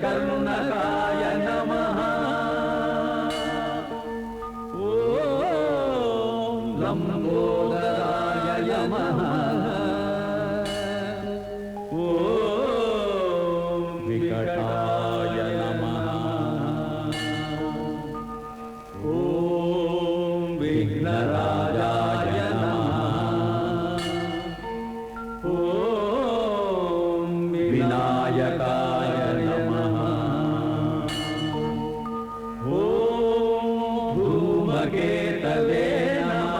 कर्णकाय नमः। ॐ लंबोदराय नमः। ॐ विकटाय नमः। ॐ विघ्नराजाय नमः। ॐ विनायकाय नमः। ॐ धूमकेतवे नमः।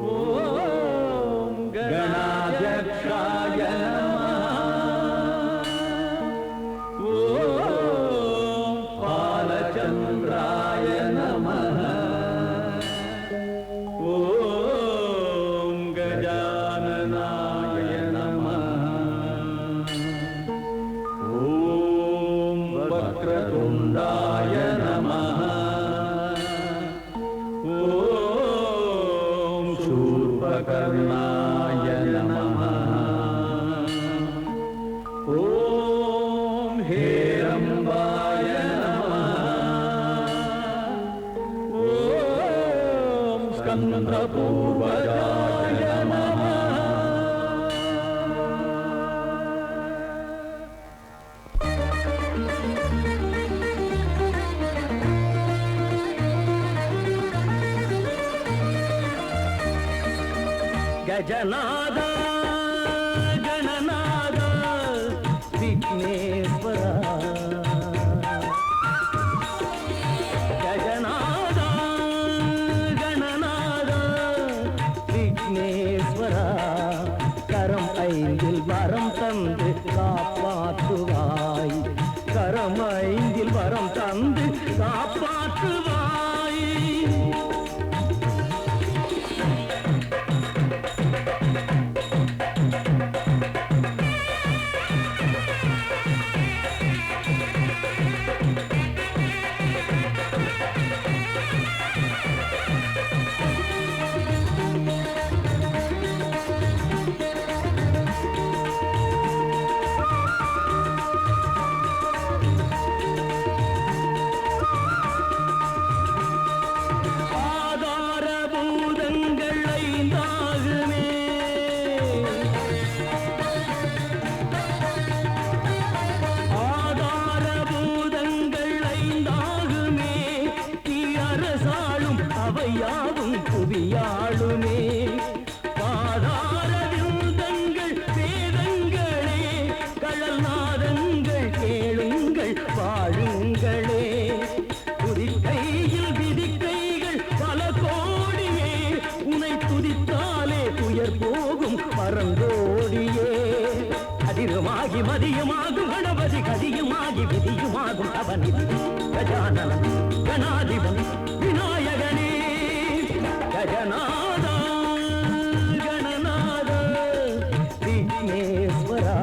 ॐ गणाध्यक्षाय नमः। ॐ बालचन्द्राय नमः। ॐ गजाननाय नमः। ॐ वक्रतुण्डाय नमः। ॐ शूर्पकर्णाय नमः। ॐ हेरम्बाय नमः। ॐ स्कन्दपूर्वजाय नमः। गजनाद गणनाद विघ्नेश्वरा। गजनाद गणनाद विघ्नेश्वरा। கரம் ஐந்தில் வரம் தந்து காப்பாற்றுவாய். கரம் ஐந்தில் வரம் தந்து காப்பாற்றுவாய். அவையாவும் புவியாளுமே. பாதார விருந்தங்கள் வேதங்களே, கழல் நாதங்கள் கேளுங்கள் வாழுங்களே. துதிக்கையில் விதிக்கைகள் பல கோடியே, உனை துதித்தாலே துயர் போகும் மறந்தோடியே. அதிருமாகி மதியுமாகும் கணபதி, கதியுமாகி விதியுமாகும் அவனிதி. கஜானனம் கணாதிபன் விநாயகனே. गजनाद गणनाद विघ्नेश्वरा.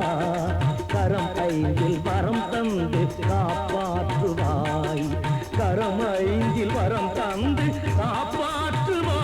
கரம் ஐந்தில் வரம் தந்து காப்பாற்றுவாய். கரம் ஐந்தில் வரம் தந்து காப்பாற்றுவாய்.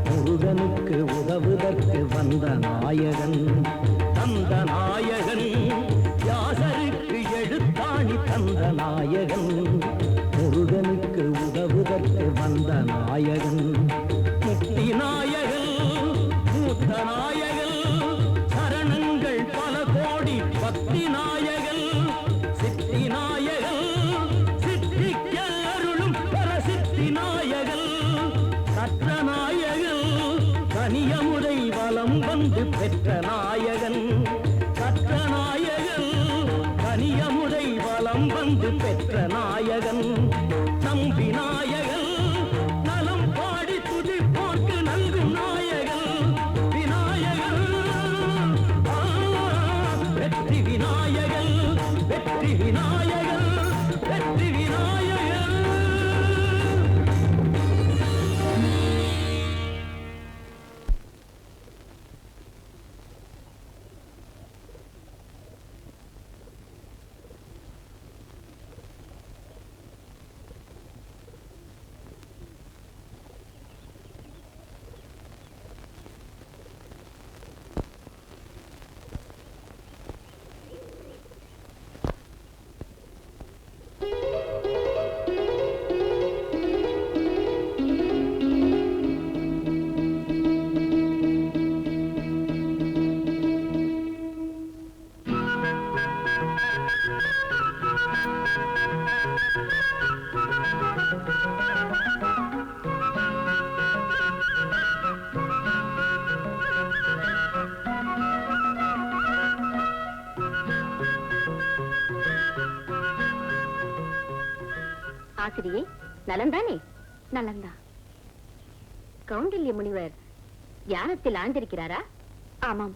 முருகனுக்கு உதவுதற்கு வந்த நாயகன். தந்த நாயகன் வியாசருக்கு எழுத்தாணி தந்த நாயகன். முருகனுக்கு உதவுதற்கு வந்த நாயகன். முக்தி நாயகன் மூத்த நாயகன். சரணங்கள் பல கோடி பக்தி நாயகன். சித்தி நாயகன் சித்திக்க அருளும் பரசித்தி நாயகன். கற்ற நாயகன் கனியமுதை வலம் வந்து பெற்ற நாயகன். கற்ற நாயகன் கனியமுதை வலம் வந்து பெற்ற நாயகன். நம்பி நாயகன் ஆசிரியை நலந்தானே? நலந்தா. கௌண்டில்ய முனிவர் தியானத்தில் ஆழ்ந்திருக்கிறாரா? ஆமாம்.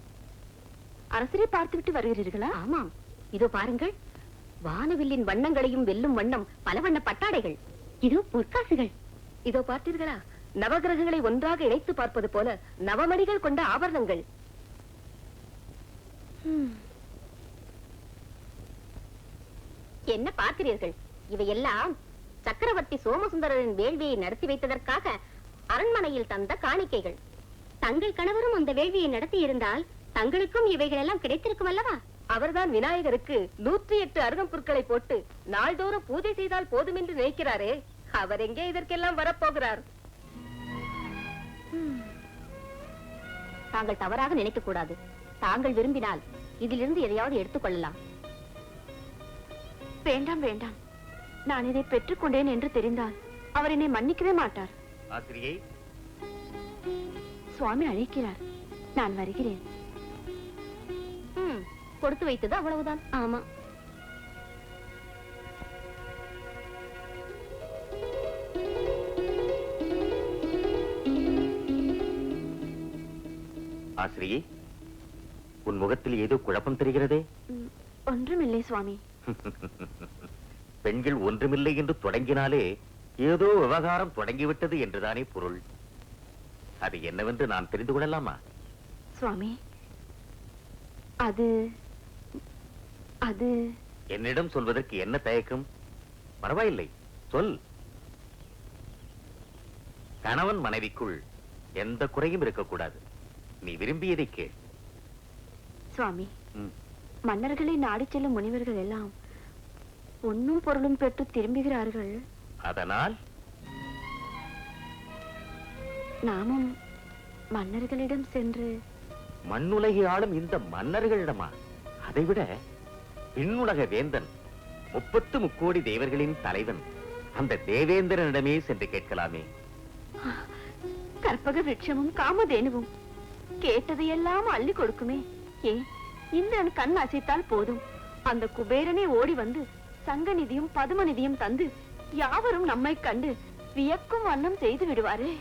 அரசரை பார்த்துவிட்டு வருகிறீர்களா? ஆமாம். இதோ பாருங்கள், வானவில்லின் வண்ணங்களையும் வெல்லும் வண்ணம் பல வண்ண பட்டாடைகள். இதோ பொற்காசுகள். இதோ பார்த்தீர்களா, நவகிரகங்களை ஒன்றாக இணைத்து பார்ப்பது போல நவமணிகள் கொண்ட ஆபரணங்கள். என்ன பார்க்கிறீர்கள்? இவையெல்லாம் சக்கரவர்த்தி சோமசுந்தரரின் வேள்வியை நடத்தி வைத்ததற்காக அரண்மனையில் தந்த காணிக்கைகள். தங்கள் கணவரும் அந்த வேள்வியை நடத்தி இருந்தால் தங்களுக்கும் இவைகள் எல்லாம் கிடைத்திருக்கும் அல்லவா? அவர்தான் விநாயகருக்கு 108 அருகம்புற்களை போட்டு நாள்தோறும் பூஜை செய்தால் போதும் என்று நினைக்கிறாரே, அவர் எங்கே இதற்கெல்லாம் வரப்போகிறார்? தாங்கள் தவறாக நினைக்க கூடாது. தாங்கள் விரும்பினால் இதிலிருந்து எதையாவது எடுத்துக் கொள்ளலாம். வேண்டாம் வேண்டாம், நான் இதை பெற்றுக் கொண்டேன் என்று தெரிந்தால் அவர் என்னை மன்னிக்கவே மாட்டார். ஆசிரியை, சுவாமி அழைக்கிறார், நான் வருகிறேன். கொடுத்து வைத்தது அவ்வளவுதான். ஆமா. ஆசிரியை, உன் முகத்தில் ஏதோ குழப்பம் தெரிகிறதே. ஒன்றுமில்லை சுவாமி. பெண்கள் ஒன்றுமில்லை என்று தொடங்கினாலே ஏதோ விவகாரம் தொடங்கிவிட்டது என்றுதானே பொருள். அது என்னவென்று நான் தெரிந்து கொள்ளலாமா? சுவாமி, அது அது என்னிடம் சொல்வதற்கு என்ன தயக்கம்? பரவாயில்லை, சொல். கணவன் மனைவிக்குள் எந்த குறையும் இருக்கக்கூடாது. நீ விரும்பியதை கேள். சுவாமி, மன்னர்களை நாடி செல்லும் முனிவர்கள் எல்லாம் பொன்னும் பொருளும் பெற்று திரும்புகிறார்கள். அதனால் நாமும் மன்னர்களிடம் சென்று மண்ணுலகை ஆளும் இந்த மன்னர்களிடமா? அதைவிட விண்ணுலக வேந்தன், 33 தேவர்களின் தலைவன் அந்த தேவேந்திரனிடமே சென்று கேட்கலாமே. கற்பக விருட்சமும் காமதேனுவும் கேட்டதையெல்லாம் அள்ளி கொடுக்குமே. ஏன் இந்திரன் கண் அசைத்தால் போதும், அந்த குபேரனே ஓடி வந்து சங்க நிதியும் பதும நிதியும் தந்து யாவரும் நம்மை கண்டு வியக்கும் வண்ணம் செய்து விடுவாரே.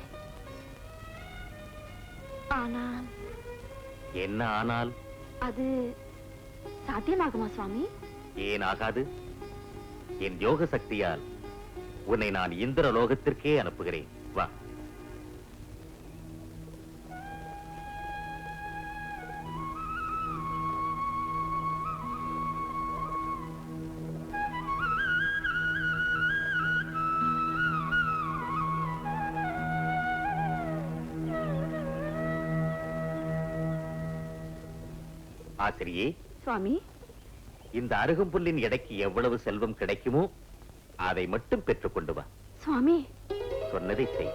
ஆனால் என்ன ஆனால்? அது சாத்தியமாகுமா சுவாமி? ஏன் ஆகாது? என் யோக சக்தியால் உன்னை நான் இந்திர லோகத்திற்கே அனுப்புகிறேன். வா. ஆசிரியே, சுவாமி, இந்த அருகம்புல்லின் எடைக்கு எவ்வளவு செல்வம் கிடைக்குமோ அதை மட்டும் பெற்றுக் கொண்டு வா. சுவாமி, சொன்னதை செய்.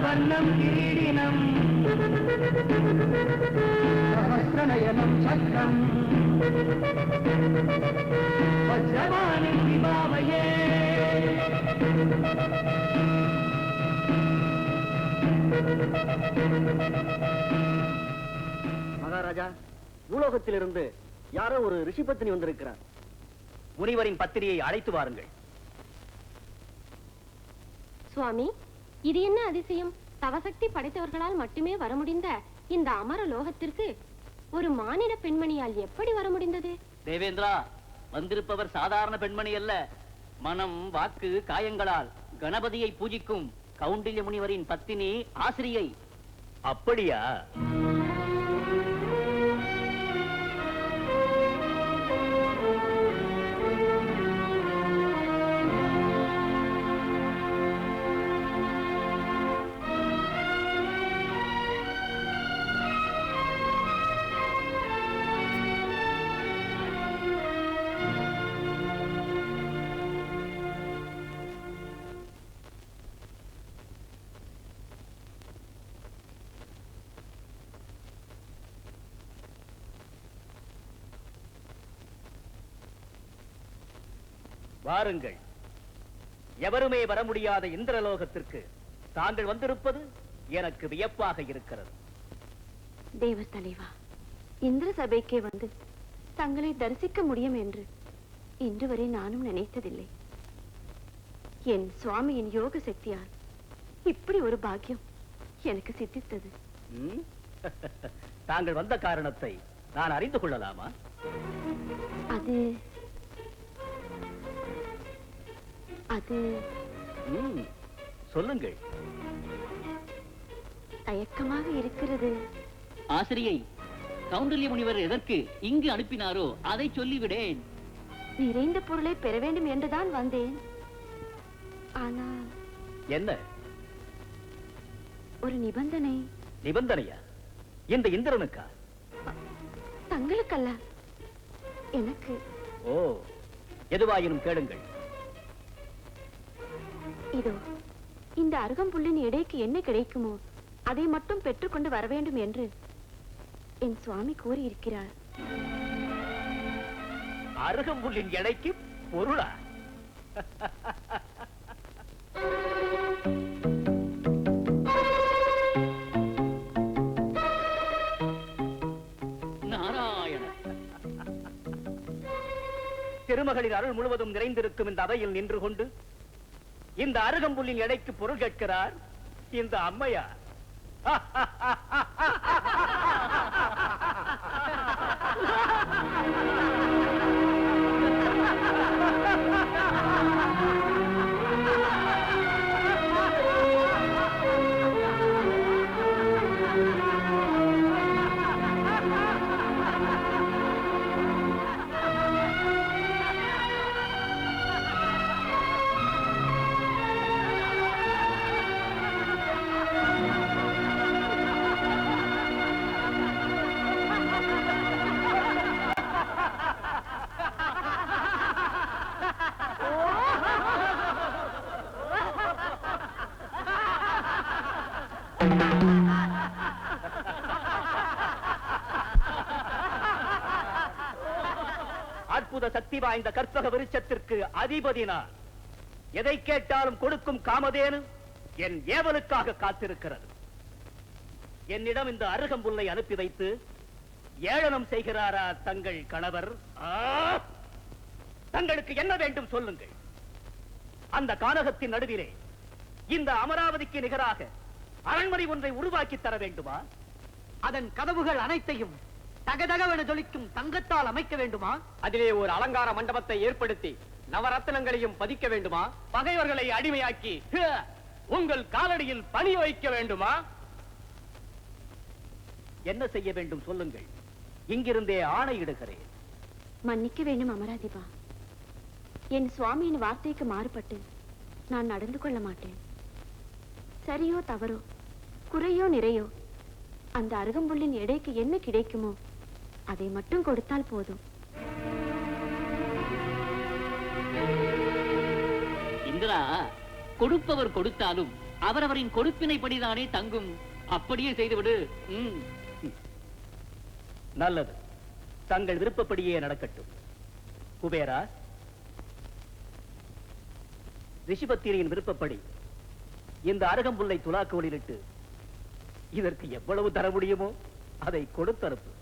வண்ணம் கிரீடினம் சஹஸ்ரநயனம் சக்கரம் வஜ்ரவாணி விபாவயே. மகாராஜா, பூலோகத்திலிருந்து யாரோ ஒரு ரிஷி பத்தினி வந்திருக்கிறார். முனிவரின் பத்திரியை அழைத்து வாருங்கள். சுவாமி, இது என்ன அதிசயம்? தவசக்தி படைத்தவர்களால் மட்டுமே வர முடிந்த இந்த அமர லோகத்திற்கு ஒரு மானிட பெண்மணியால் எப்படி வர முடிந்தது? தேவேந்திரா, வந்திருப்பவர் சாதாரண பெண்மணி அல்ல. மனம், வாக்கு, காயங்களால் கணபதியை பூஜிக்கும் கௌண்டில்ய முனிவரின் பத்தினி ஆசிரியை. அப்படியா? வாருங்கள். எவருமே வர முடியாத இந்திரலோகத்திற்கு தாங்கள் வந்திருப்பது எனக்கு வியப்பாக இருக்கிறது. தேவ தலைவா, இந்திர சபைக்கே வந்து தங்களை தரிசிக்க முடியும் என்று இன்று வரை நானும் நினைத்ததில்லை. என் சுவாமியின் யோக சக்தியால் இப்படி ஒரு பாக்கியம் எனக்கு சித்தித்தது. ம்? தாங்கள் வந்த காரணத்தை நான் அறிந்து கொள்ளலாமா? அது அது ம், சொல்லுங்கள். தயக்கமாக இருக்கிறது. ஆசிரியை, கௌண்டல்ய முனிவர் எதற்கு இங்கு அனுப்பினாரோ அதை சொல்லிவிடேன். நிறைந்த பொருளை பெற வேண்டும் என்றுதான் வந்தேன். ஆனால் என்ன ஒரு நிபந்தனை. நிபந்தனையா? இந்த இந்திரனுக்கா? தங்களுக்கல்ல, எனக்கு. ஓ, எதுவாயினும் கேளுங்கள். இதோ இந்த அருகம்புல்லின் எடைக்கு என்ன கிடைக்குமோ அதை மட்டும் பெற்றுக்கொண்டு வர வேண்டும் என்று என் சுவாமி கூறியிருக்கிறார். அருகம்புல்லின் எடைக்கு பொருளா? நாராயண, திருமகளின் அருள் முழுவதும் நிறைந்திருக்கும் இந்த அவையில் நின்று கொண்டு இந்த அருகம்புல்லின் எடைக்கு பொருள் கேட்கிறார் இந்த அம்மையார். அற்புத சக்தி வாய்ந்த கற்பக விருட்சத்திற்கு அதிபதி நான். எதை கேட்டாலும் கொடுக்கும் காமதேனு என் ஏவலுக்காக காத்திருக்கிறது. என்னிடம் இந்த அருகம்புல்லை அனுப்பி வைத்து ஏளனம் செய்கிறாரா தங்கள் கணவர்? தங்களுக்கு என்ன வேண்டும் சொல்லுங்கள். அந்த கானகத்தின் நடுவிலே இந்த அமராவதிக்கு நிகராக அரண்மனை ஒன்றை உருவாக்கி தர வேண்டுமா? அதன் கதவுகள் அனைத்தையும் தகதகவென ஜொலிக்கும் தங்கத்தால் அமைக்க வேண்டுமா? அதிலே ஒரு அலங்கார மண்டபத்தை ஏற்படுத்தி நவரத்னங்களையும் பதிக்க வேண்டுமா? பகைவர்களை அடிமையாக்கி உங்கள் காலடியில் பணி வைக்க வேண்டுமா? என்ன செய்ய வேண்டும் சொல்லுங்கள். இங்கிருந்தே ஆணையிடுகிறேன். மன்னிக்க வேண்டும் அமராதிபா. என் சுவாமியின் வார்த்தைக்கு மாறுபட்டு நான் நடந்து கொள்ள மாட்டேன். சரியோ தவறோ, குறையோ நிறையோ, அந்த அருகம்புல்லின் எடைக்கு என்ன கிடைக்குமோ அதை மட்டும் கொடுத்தால் போதும். இந்திரா, கொடுப்பவர் கொடுத்தாலும் அவரவரின் கொடுப்பினைப்படிதானே தங்கும். அப்படியே செய்துவிடு. நல்லது, தங்கள் விருப்பப்படியே நடக்கட்டும். குபேரா, ரிஷிபத்திரியின் விருப்பப்படி இந்த அருகம்புல்லை துலாக்கோலிலிட்டு இதற்கு எவ்வளவு தர முடியுமோ அதை கொடுத்தனுப்பு.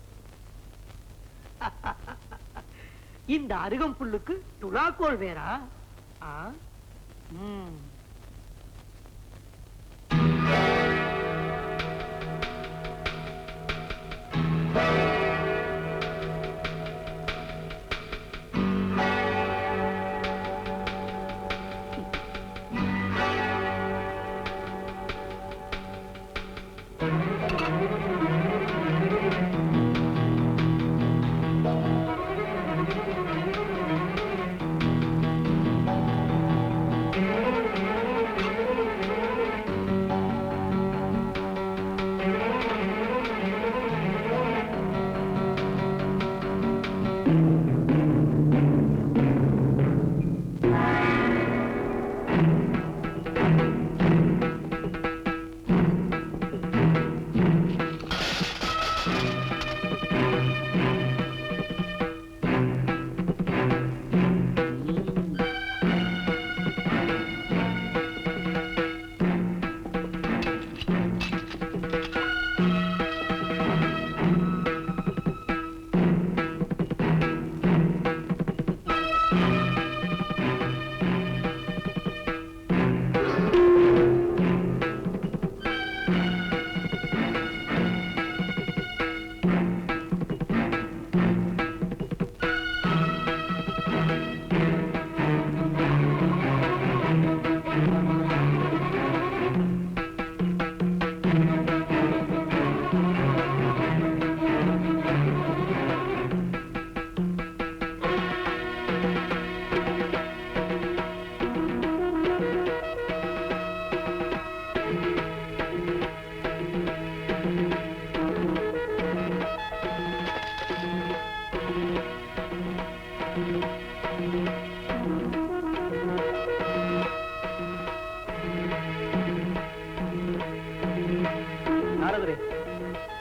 இந்த அருகம்புல்லுக்கு துலாக்கோல் வேறா? ஆ? ம்.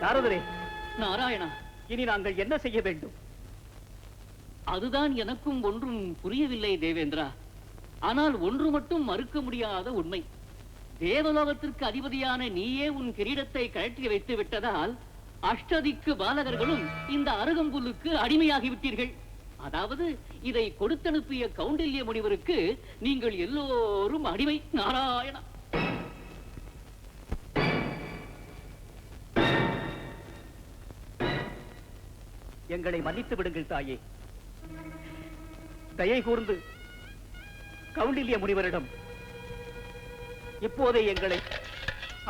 நாரதரே, நாராயணா, இனி நாங்கள் என்ன செய்ய வேண்டும்? அதுதான் எனக்கும் ஒன்றும் புரியவில்லை தேவேந்திரா. ஆனால் ஒன்று மட்டும் மறுக்க முடியாத உண்மை. தேவலோகத்திற்கு அதிபதியான நீயே உன் கிரீடத்தை கழற்றி வைத்து விட்டதால் அஷ்டதிக்கு பாலகர்களும் இந்த அருகம்புல்லுக்கு அடிமையாகி விட்டீர்கள். அதாவது இதை கொடுத்தனுப்பிய கௌண்டில்ய முனிவருக்கு நீங்கள் எல்லோரும் அடிமை. நாராயணா, எங்களை மன்னித்து விடுங்கள் தாயே. தயை கூர்ந்து கௌண்டில்ய முனிவரிடம் இப்போதே எங்களை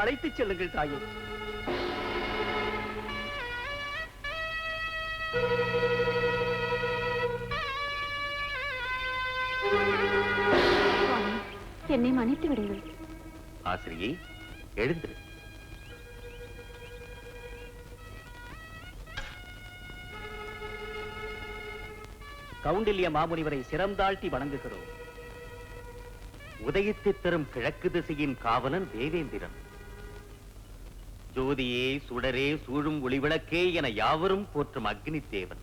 அழைத்துச் செல்லுங்கள் தாயே. சுவாமி, என்னை மன்னித்து விடுங்கள். ஆசிரியை, எழுந்திரு. கௌண்டில்ய மாமுனிவரை சிரம்தாழ்த்தி வணங்குகிறோம். உதயத்தை தரும் கிழக்கு திசையின் காவலன் தேவேந்திரன். ஜோதியே, சுடரே, சூழும் ஒளிவிளக்கே என யாவரும் போற்றும் அக்னி தேவன்.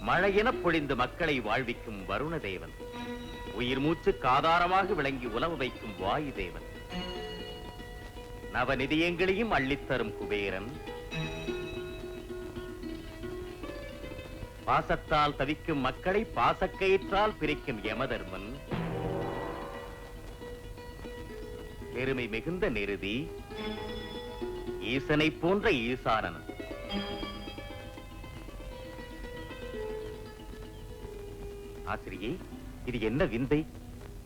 மழையெனப் பொழிந்து மக்களை வாழ்விக்கும் வருண தேவன். உயிர் மூச்சுக்கு ஆதாரமாக விளங்கி உலவ வைக்கும் வாயு தேவன். நவநிதியங்களையும் அள்ளித்தரும் குபேரன். பாசத்தால் தவிக்கும் மக்களை பாசக்கயிற்றால் பிரிக்கும் யமதர்மன். பெருமை மிகுந்த நிருதி ஈசனை போன்ற ஈசானன். ஆசிரியை, இது என்ன விந்தை?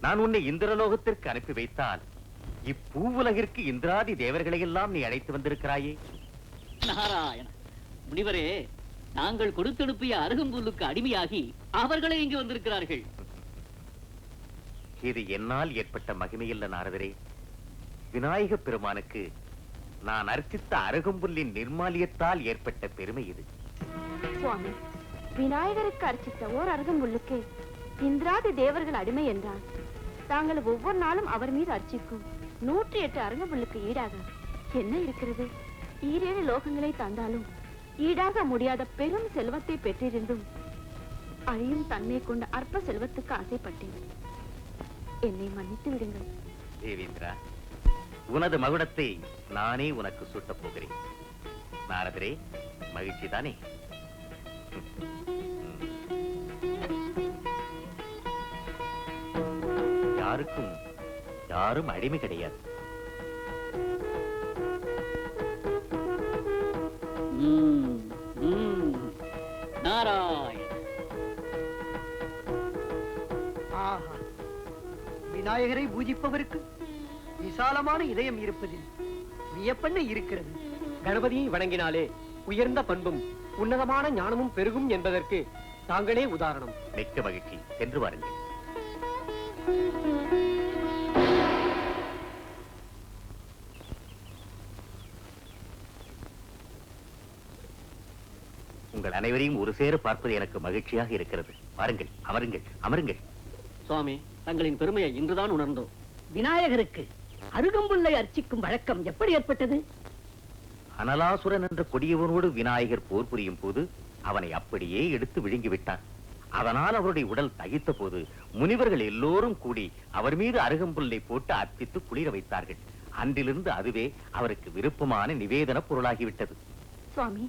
நான் உன்னை இந்திரலோகத்திற்கு அனுப்பி வைத்தால் இப்பூவுலகிற்கு இந்திராதி தேவர்களை எல்லாம் நீ அழைத்து வந்திருக்கிறாயே. நாராயண முனிவரே, நாங்கள் கொடுத்தனுப்பிய அருகம்புல்லுக்கு அடிமையாகி அவர்களே இங்கு வந்திருக்கிறார்கள். இது என்னால் ஏற்பட்ட மகிமையல்ல நாரதரே. விநாயக பெருமானுக்கு நான் அர்ச்சித்த அருகம்புல்லின் நிர்மாலியத்தால் ஏற்பட்ட பெருமை இது. சுவாமி, விநாயகருக்கு அர்ச்சித்த ஓர் அருகம்புல்லுக்கு இந்திராதி தேவர்கள் அடிமை என்றால் தாங்கள் ஒவ்வொரு நாளும் அவர் மீது அர்ச்சிக்கும் 108 அருகம்புல்லுக்கு ஈடாக என்ன இருக்கிறது? 7 லோகங்களை தந்தாலும் ஈடாக முடியாத பெரும் செல்வத்தை பெற்றிருந்தும் அழியும் தன்மை கொண்ட அற்ப செல்வத்துக்கு ஆசைப்பட்டேன். என்னை மன்னித்து விடுங்கள். தேவேந்திரா, உனது மகுடத்தை நானே உனக்கு சூட்டப் போகிறேன். நாரதரே, மகிழ்ச்சி தானே? யாருக்கும் யாரும் அடிமை கிடையாது. நாராயண, ஆஹா, விநாயகரை பூஜிப்பவருக்கு விசாலமான இதயம் இருப்பதில் வியப்பென்ன இருக்கிறது. கணபதியை வணங்கினாலே உயர்ந்த பண்பும் உன்னதமான ஞானமும் பெருகும் என்பதற்கு தாங்களே உதாரணம். மிக்க மகிழ்ச்சி. சென்று வாருங்கள். உங்கள் அனைவரையும் ஒரு சேர பார்ப்பது எனக்கு மகிழ்ச்சியாக இருக்கிறது. வாருங்கள், அமருங்கள், அமருங்கள். சுவாமி, தங்களின் பெருமையை இன்றுதான் உணர்ந்தோம். விநாயகருக்கு அருகம்புல்லை அர்ச்சிக்கும் வழக்கம் எப்படி ஏற்பட்டது? அனலாசுரன் என்ற கொடியவனோடு விநாயகர் போர் புரியும் போது அவனை அப்படியே எடுத்து விழுங்கிவிட்டார். அதனால் அவருடைய உடல் தகித்த போது முனிவர்கள் எல்லோரும் கூடி அவர் மீது அருகம்புல்லை போட்டு அர்ப்பித்து குளிர வைத்தார்கள். அன்றிலிருந்து அதுவே அவருக்கு விருப்பமான நிவேதன பொருளாகிவிட்டது. சுவாமி,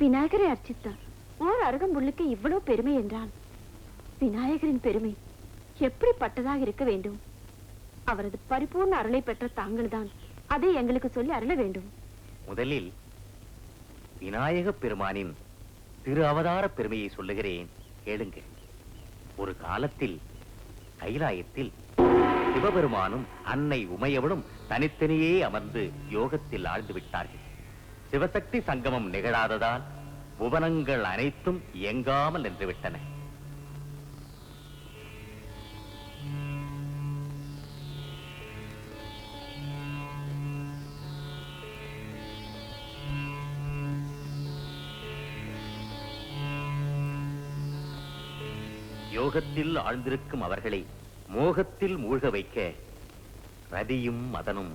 விநாயகரை அர்ச்சித்தார் ஓர் அருகம்புல்லுக்கு இவ்வளவு பெருமை என்றால் விநாயகரின் பெருமை எப்படிப்பட்டதாக இருக்க வேண்டும்? அவரது பரிபூர்ண அருளை பெற்ற தாங்கள்தான் அதை எங்களுக்கு சொல்லி அருள வேண்டும். முதலில் விநாயக பெருமானின் திரு அவதார பெருமையை சொல்லுகிறேன், கேளுங்க. ஒரு காலத்தில் கைலாயத்தில் சிவபெருமானும் அன்னை உமையவளும் தனித்தனியே அமர்ந்து யோகத்தில் ஆழ்ந்து விட்டார்கள். சிவசக்தி சங்கமம் நிகழாததால் புவனங்கள் அனைத்தும் இயங்காமல் நின்றுவிட்டன. யோகத்தில் ஆழ்ந்திருக்கும் அவர்களை மோகத்தில் மூழ்க வைக்க ரதியும் மதனும்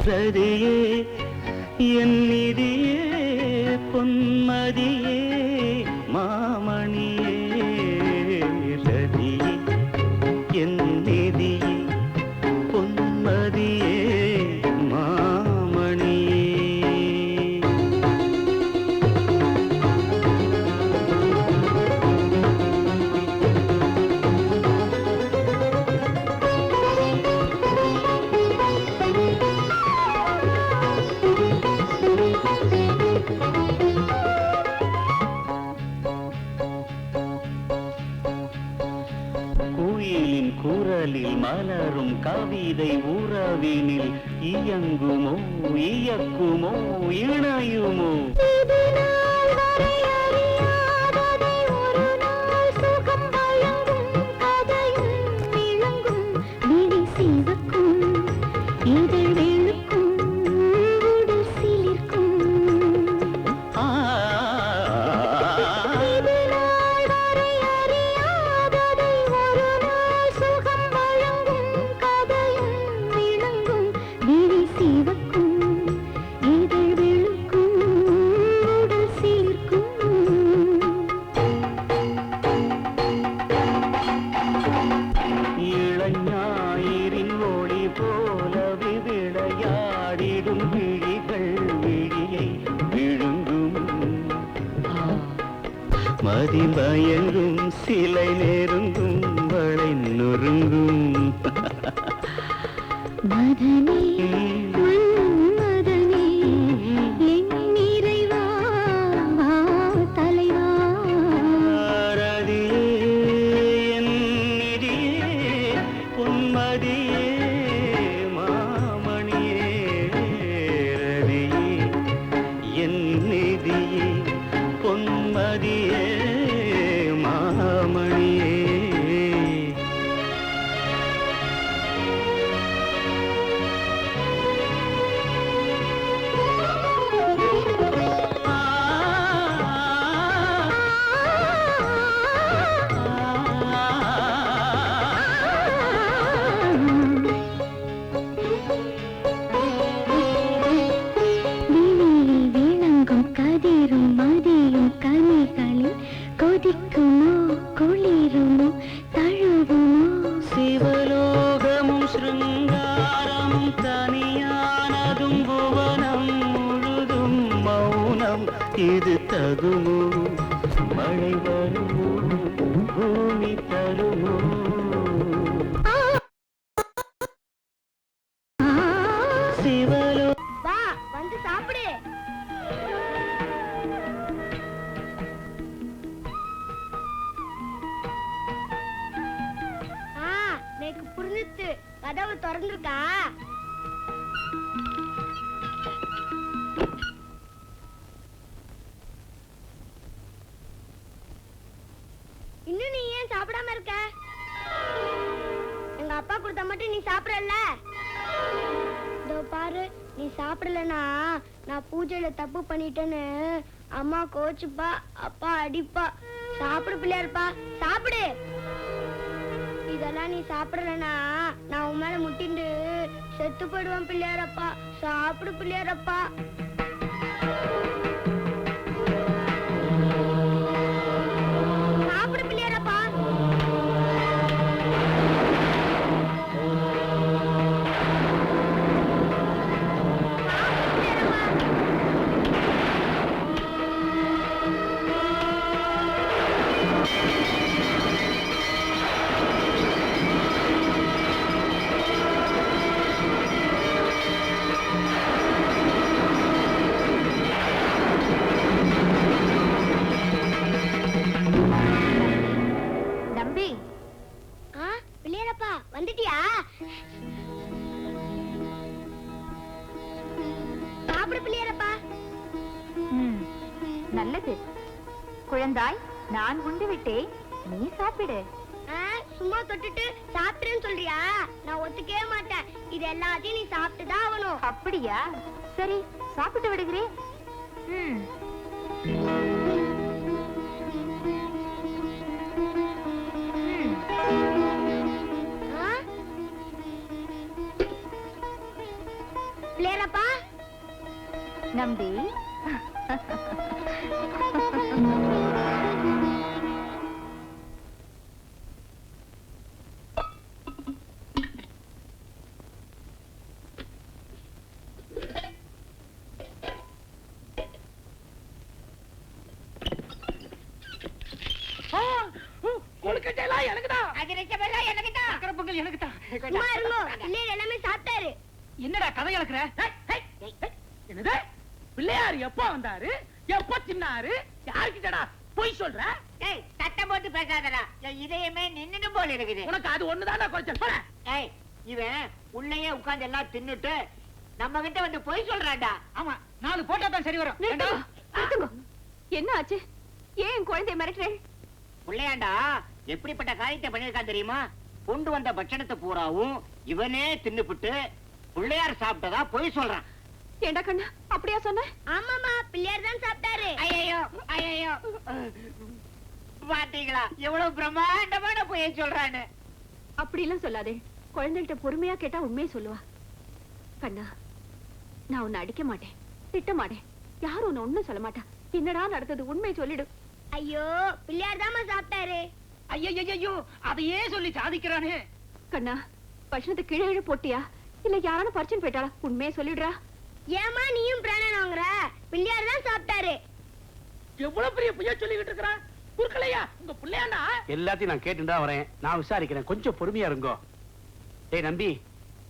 ரதியே என் நிதியே பொன்மதியே மாமணியே ரதியே என் நிதியே பொன்மதியே மாமணியே குயிலின் குரலில் மலரும் கவிதை உறவினில் இயங்குமோ இயக்குமோ இணையுமோ இளஞாயிரின் ஒளி போலவே விளையாடிடும் விழிகள் விழியை விழுங்கும் மதிமயங்கும் சிலை நெருங்கும் வளை நொறுங்கும் மதனே மதனே என் நிறைவா தலைவா ரதியே என் நிதியே பொன்மதியே மாமணியே ரதியே என் நிதியே பொன்மதியே மாமணியே விளங்கும் கதிரும் மதியும் கனிகளில் கொதிக்குமோ குளிருமோ தழுவுமோ சிவலோகமும் சிருங்காரமும் தனியானதும் புவனம் முழுதும் மௌனம் இது தகுமோ மழை வருமோ பூமி தருமோ சிவலோ வா வந்து சாப்பிடு எனக்கு புரிஞ்சுச்சு கதவு திறந்துருக்கா இன்னும் நீ ஏன் சாப்பிடாம இருக்க எங்க அப்பா கொடுத்தா மட்டும் நீ சாப்பிடல இதோ பாரு நீ சாப்பிடலனா நான் பூஜையில தப்பு பண்ணிட்டேன்னு அம்மா கோச்சுப்பா அப்பா அடிப்பா சாப்பிடு பிள்ளையாருப்பா சாப்பிடு இதெல்லாம் நீ சாப்பிடலனா நான் உன் மேல முட்டிண்டு செத்து போயிடுவேன் பிள்ளையாரப்பா சாப்பிடு பிள்ளையாரப்பா சாப்பிடு பிள்ளையாரப்பா சாப்பிடு பிள்ளையாரப்பா. நல்லது குழந்தாய், நான் உண்டு விட்டேன், நீ சாப்பிடு. சும்மா தொட்டுட்டு சாப்பிடுன்னு சொல்றியா? நான் ஒத்துக்கவே மாட்டேன். இது எல்லாத்தையும் நீ சாப்பிட்டுதான் ஆகணும். அப்படியா? சரி, சாப்பிட்டு விடுகிறேன். பிள்ளையாரப்பா நம்பி, கொழுக்கட்டையெல்லாம் எனக்குதான். அதிரச்சமெல்லாம் எனக்குதான். சக்கரை பொங்கல் எனக்குதான். சும்மா இருங்கோ, பிள்ளையார் எல்லாமே சாப்பிட்டாரு. என்னடா கதை இழக்கிற? என்னது? பிள்ளையார் எப்ப வந்தாரு, எப்ப தின்னாரு, யாருக்கிட்டடா போய் சொல்ற? ஏய், சத்தம் போட்டு பேசாதடா. என் இதயமே நின்னு போல இருக்குது. உனக்கு அது ஒண்ணுதான்டா குறைச்சல். போடா. ஏய், இவன் உள்ளேயே உட்கார்ந்து எல்லாம் தின்னுட்டு நம்ம கிட்ட வந்து பொய் சொல்றான்டா. ஆமா, 4 போட்டா தான் சரி வரும். நிறுத்துங்க. என்ன ஆச்சு? ஏன் குழந்தை மிரட்டுறேன்? பிள்ளையாண்டா எப்படிப்பட்ட காரியத்தை பண்ணிருக்கான் தெரியுமா? கொண்டு வந்த பட்சணத்தை பூராவும் இவனே தின்னுபிட்டு பிள்ளையார் சாப்பிட்டதா பொய் சொல்றான். ஏண்டா கண்ணா, அப்படியா சொன்ன? ஆமாமா, பிள்ளையார் தான் சாப்பிட்டாரு. ஐயோ ஐயோ, பாத்தீங்களா எவ்வளவு பிரம்மாண்டமான பொய்யை சொல்றான்னு. அப்படி எல்லாம் சொல்லாதே. குழந்தைகிட்ட பொறுமையா கேட்டா உண்மையை சொல்லுவா. கண்ணா, நான் உன்னை அடிக்க மாட்டேன், திட்ட மாட்டேன், யாரும் உன்னை ஒண்ணும் சொல்ல மாட்டா. என்னடா நடந்தது, உண்மையை சொல்லிடு. ஐயோ, பிள்ளையார் தான் சாப்பிட்டாரு. ஐயோ, அதையே சொல்லி சாதிக்கிறானே. கண்ணா, பட்சணத்தை கீழே போட்டியா இல்ல யாரான பறிச்சுன்னு போயிட்டாளா? உண்மையை சொல்லிடுறா. ஏமா நீயும் பிராணன் வாங்குற? பிள்ளையார் தான் சாப்பிட்டாரு. எவ்வளவு பெரிய பொய்யா சொல்லிக்கிட்டு இருக்கிறான். குறுக்கலையா உங்க பிள்ளையாண்டா? எல்லாத்தையும் நான் கேட்டுட்டா வரேன். நான் விசாரிக்கிறேன், கொஞ்சம் பொறுமையா இருங்கோ. டேய் நம்பி,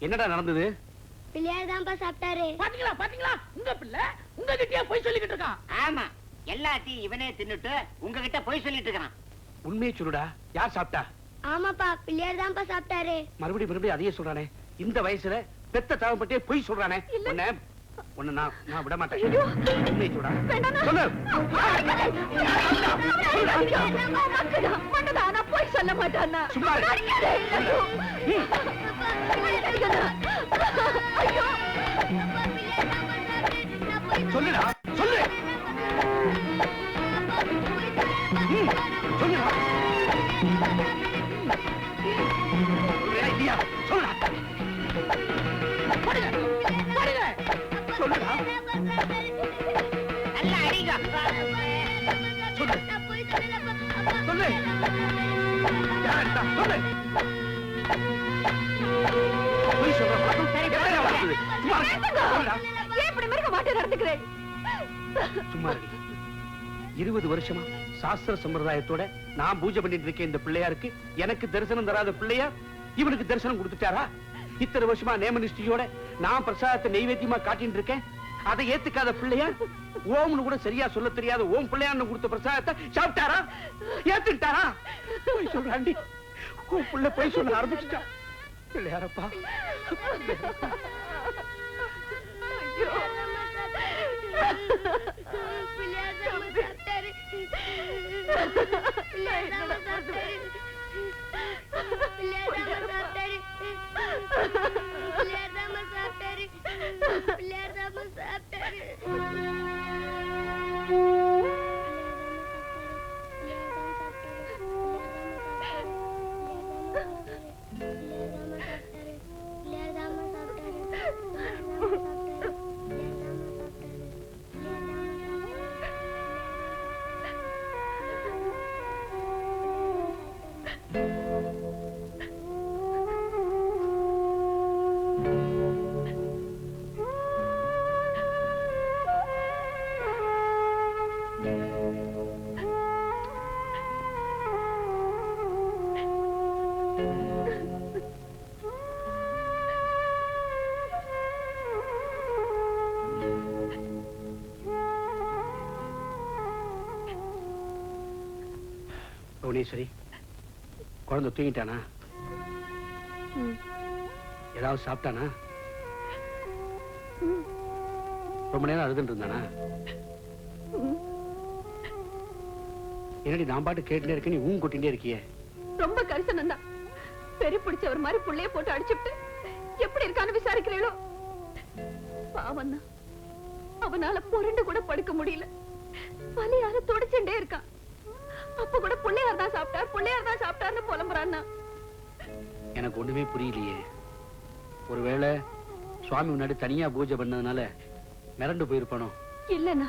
என்னடா நடந்தது? பிள்ளையார் தான் சாப்பிட்டாரு. பாத்தீங்களா பாத்தீங்களா, உங்க பிள்ளை உங்ககிட்டயே போய் சொல்லிக்கிட்டு இருக்கான். ஆமா, எல்லாத்தையும் இவனே தின்னுட்டு உங்ககிட்ட பொய் சொல்லிட்டு இருக்கான். உண்மையை சொல்லுடா, யார் சாப்பிட்டா? ஆமாப்பா, பிள்ளையார் தான் சாப்பிட்டாரு. மறுபடியும் அதையே சொல்றானே. இந்த வயசுல பெத்த தாவப்பட்டே பொய் சொல்றானே. உன்னை நான் விட மாட்டேன். உண்மையை சொல்றா. சொல்லு. போய் சொல்ல மாட்டான். சும்மா இரு. சொல்லுடா, சொல்லு. சொல்லுடா. சொல்றியா இல்லையா? சொல்லுடா. பாருங்க பாருங்க, சொல்லுடா. நல்ல அடிங்க. சொல்லு. சொல்லு. யார்டா? சொல்லு. பொய் சொல்ற பழக்கம் எப்படிடா வந்தது? சும்மா இரு. சொல்லுடா. ஏன் இப்படி மிருக மாட்டே நடந்துக்கிறேன்? சும்மா இரு. 20 வருஷமா சாஸ்திர சம்பிரதாயத்தோட நான் பூஜை பண்ணிட்டு இருக்கேன். இந்த பிள்ளையாருக்கு எனக்கு தரிசனம் தராத பிள்ளையார் இவனுக்கு தரிசனம் கொடுத்துட்டாரா? இத்தனை வருஷமா நேமனிஷ்டியோட நான் பிரசாதத்தை நெய்வேத்தியமா காட்டிட்டு இருக்கேன். அதை ஏத்துக்காத பிள்ளையார் ஓம்னு கூட சரியா சொல்ல தெரியாத ஓம் பிள்ளையார்னு கொடுத்த பிரசாதத்தை சாப்பிட்டாரா? ஏத்துட்டாரா? போய் சொல்றாண்டி, உன் பிள்ளை போய் சொல்ல ஆரம்பிச்சுட்டா. பிள்ளையாரப்பா, புவனேஸ்வரி, குழந்தை தூங்கிட்டானா? ஏதாவது சாப்பிட்டானா? ரொம்ப நேரம் அழுதுட்டு இருந்தானா? என்னடி நான் பாட்டு கேட்டுட்டே இருக்க, நீ ஊன் கொட்டிட்டே இருக்கியே? ரொம்ப கரிசனம் தான். பெரிய பிடிச்சவர் மாதிரி புள்ளைய போட்டு அடிச்சுட்டு எப்படி இருக்கான்னு விசாரிக்கிறீங்களோ? பாவம் தான், அவனால புரண்டு கூட படுக்க முடியல. வலியால துடைச்சுட்டே இருக்கான். அப்ப கூட பிள்ளையார் தான் சாப்பிட்டாருன்னு புலம்புறான்னா. எனக்கு ஒண்ணுமே புரியலையே. ஒருவேளை சுவாமி முன்னாடி தனியா பூஜை பண்ணதுனால மிரண்டு போயிருப்பானோ? இல்லண்ணா,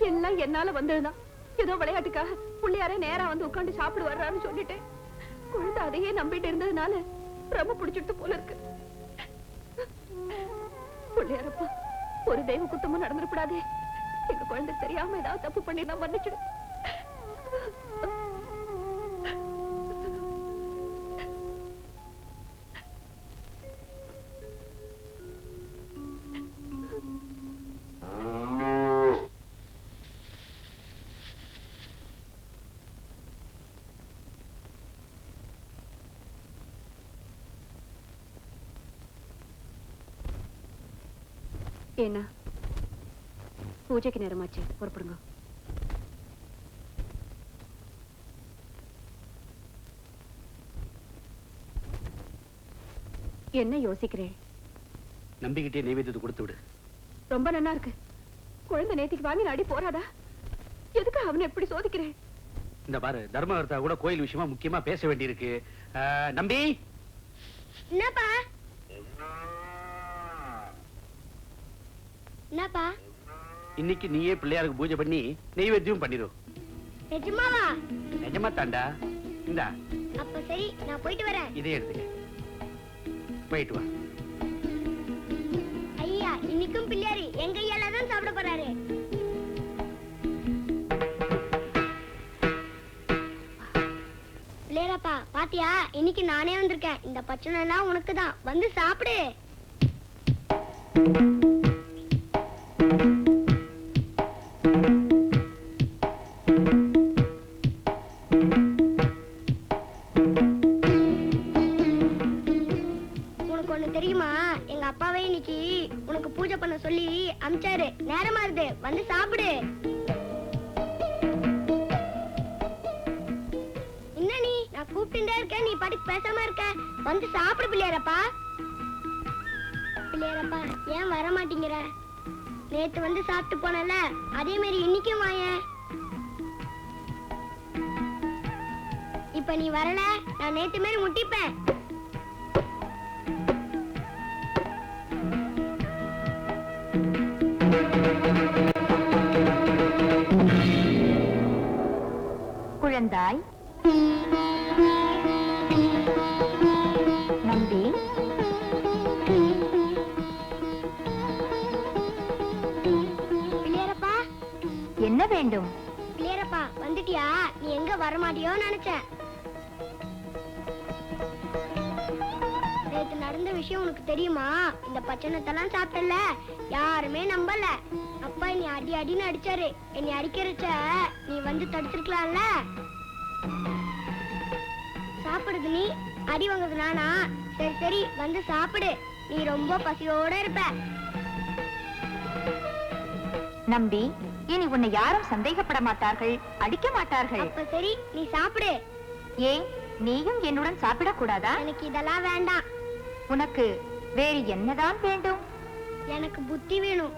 எல்லாம் என்னால வந்ததுதான். ஏதோ விளையாட்டுக்காக பிள்ளையாரே நேரா வந்து உட்காந்து சாப்பிடு வர்றான்னு சொல்லிட்டு குழந்தை அதையே நம்பிட்டு இருந்ததுனால ரொம்ப பிடிச்சிட்டு போல இருக்கு. பிள்ளையாரப்பா, ஒரு தெய்வ குத்தமும் நடந்துடக்கூடாதே. எங்க குழந்தை தெரியாம ஏதாவது தப்பு பண்ணி நான் மன்னிச்சிடு. ஏன்னா பூஜைக்கு நேரமாச்சு, புறப்படுங்க. என்ன யோசிக்கிறேன்? நம்பிக்கிட்டே நைவேத்தியத்தை கொடுத்து விடு. ரொம்ப நல்லா இருக்கு. குழந்தை நேத்திக்கு வாங்கி அடி போறாதா? எதுக்கு அவனை எப்படி சோதிக்கிறேன்? இந்த பாரு, தர்மகர்த்தா கூட கோயில் விஷயமா முக்கியமா பேச வேண்டியிருக்கு. நம்பி, என்னப்பா என்னப்பா? இன்னைக்கு நீயே பிள்ளையாருக்கு பூஜை பண்ணி நெய்வேத்தியம் பண்ணிரு. நிஜமாவா? நிஜமா தாண்டா. இந்தா, அப்ப சரி, நான் போயிட்டு வரேன். இதே எடுத்துக்க, போயிட்டு வா. ஐயா, இன்னைக்கும் பிள்ளையாரு எங்க ஐயால தான் சாப்பிட போறாரு. பிள்ளையாரப்பா, பாத்தியா, இன்னைக்கு நானே வந்திருக்கேன். இந்த பச்சனை எல்லாம் உனக்கு தான், வந்து சாப்பிடு. உனக்கு ஒண்ணு தெரியுமா? எங்க அப்பாவே இன்னைக்கு உனக்கு பூஜை பண்ண சொல்லி அமிச்சாரு. நேரமா இருக்கு, வந்து சாப்பிடு. என்ன நீ, நான் கூப்பிட்டுட்டே இருக்கேன், நீ பாட்டுக்கு பேசாம இருக்க. வந்து சாப்பிடு பிள்ளையாரப்பா. பிள்ளையாரப்பா, ஏன் வர மாட்டேங்கிற? நேத்து வந்து சாப்பிட்டு போனல, அதே மாதிரி இன்னைக்கும் வாயேன். இப்ப நீ வரல, நான் நேத்து மாதிரி முட்டிப்பேன். குழந்தாய், நம்பி, பிள்ளையாரப்பா, என்ன வேண்டும்? பிள்ளையாரப்பா, வந்துட்டியா? நீ எங்க வரமாட்டியோ நினைச்சேன். நேத்து நடந்த விஷயம் உனக்கு தெரியுமா? இந்த பச்சனத்தெல்லாம் சாப்பிட்டல, யாருமே நம்பல. அப்பா என்னை அடி அடின்னு அடிச்சாரு. என்னை அடிக்கிறச்ச நீ வந்து தடுத்திருக்கலாம்ல. சாப்பிடுது நீ, அடி வாங்குறது நானா? சரி சரி, வந்து சாப்பிடு. நீ ரொம்ப பசியோட இருப்ப. நம்பி, இனி உன்னை யாரும் சந்தேகப்பட மாட்டார்கள், அடிக்க மாட்டார்கள். அப்ப சரி, நீ சாப்பிடு. ஏன், நீயும் என்னுடன் சாப்பிடக் கூடாதா? எனக்கு இதெல்லாம் வேண்டாம். உனக்கு வேறு என்னதான் வேண்டும்? எனக்கு புத்தி வேணும்.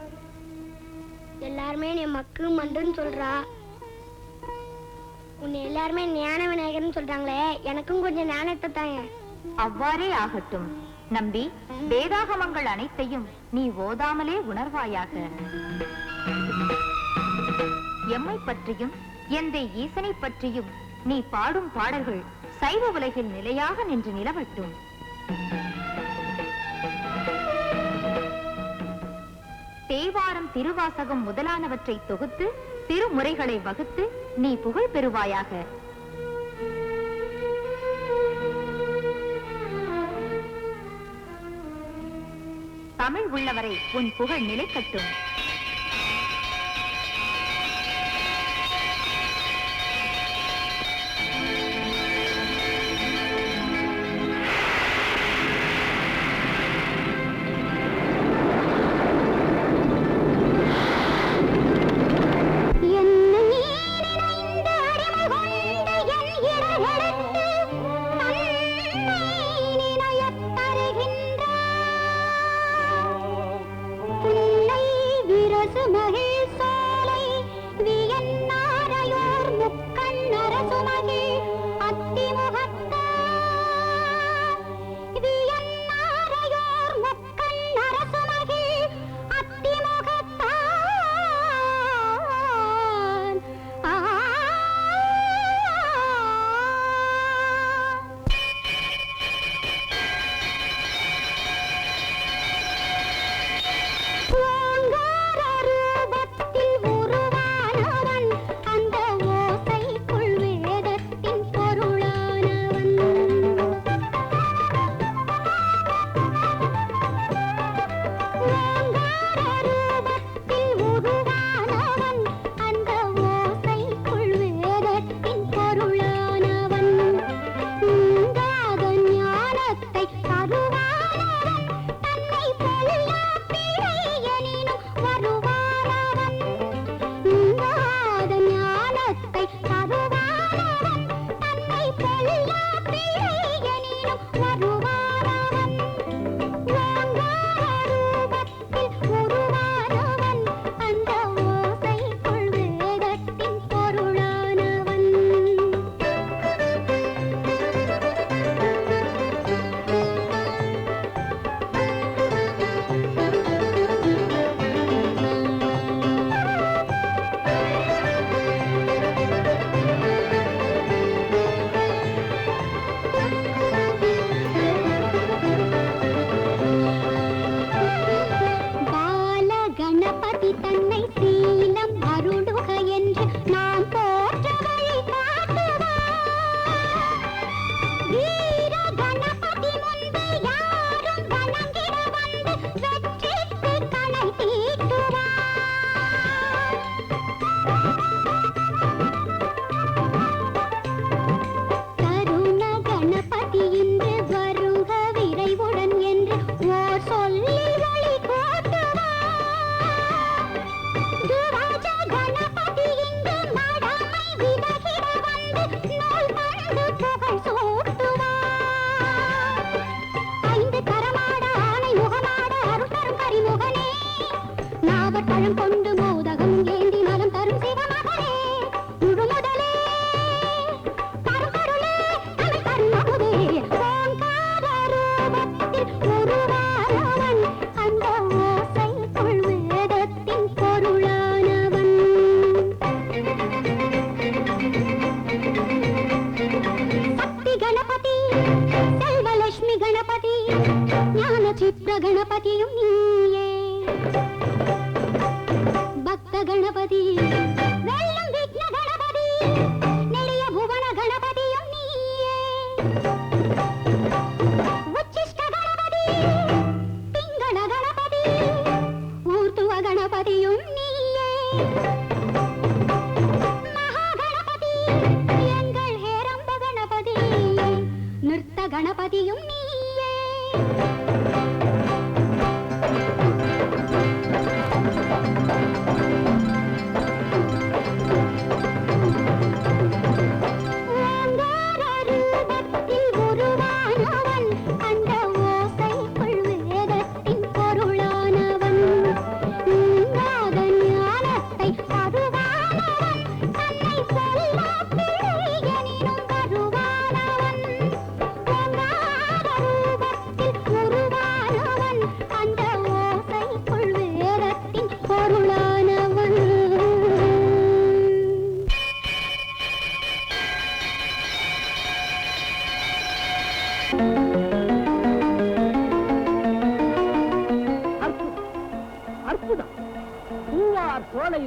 எல்லாருமே நீ மக்கு மண்டுன்னு சொல்றா. உன்னை எல்லாருமே ஞான விநாயகர்னு சொல்றாங்களே, எனக்கும் கொஞ்சம் ஞானத்தை தாங்க. அவ்வாறே ஆகட்டும். நம்பி, வேதாகமங்கள் அனைத்தையும் நீ ஓதாமலே உணர்வாயாக. எம்மை பற்றியும் எந்தை ஈசனை பற்றியும் நீ பாடும் பாடல்கள் சைவ உலகில் நிலையாக நின்று நிலவட்டும். தேவாரம், திருவாசகம் முதலானவற்றை தொகுத்து திருமுறைகளை வகுத்து நீ புகழ் பெறுவாயாக. தமிழ் உள்ளவரை உன் புகழ் நிலைக்கட்டும்.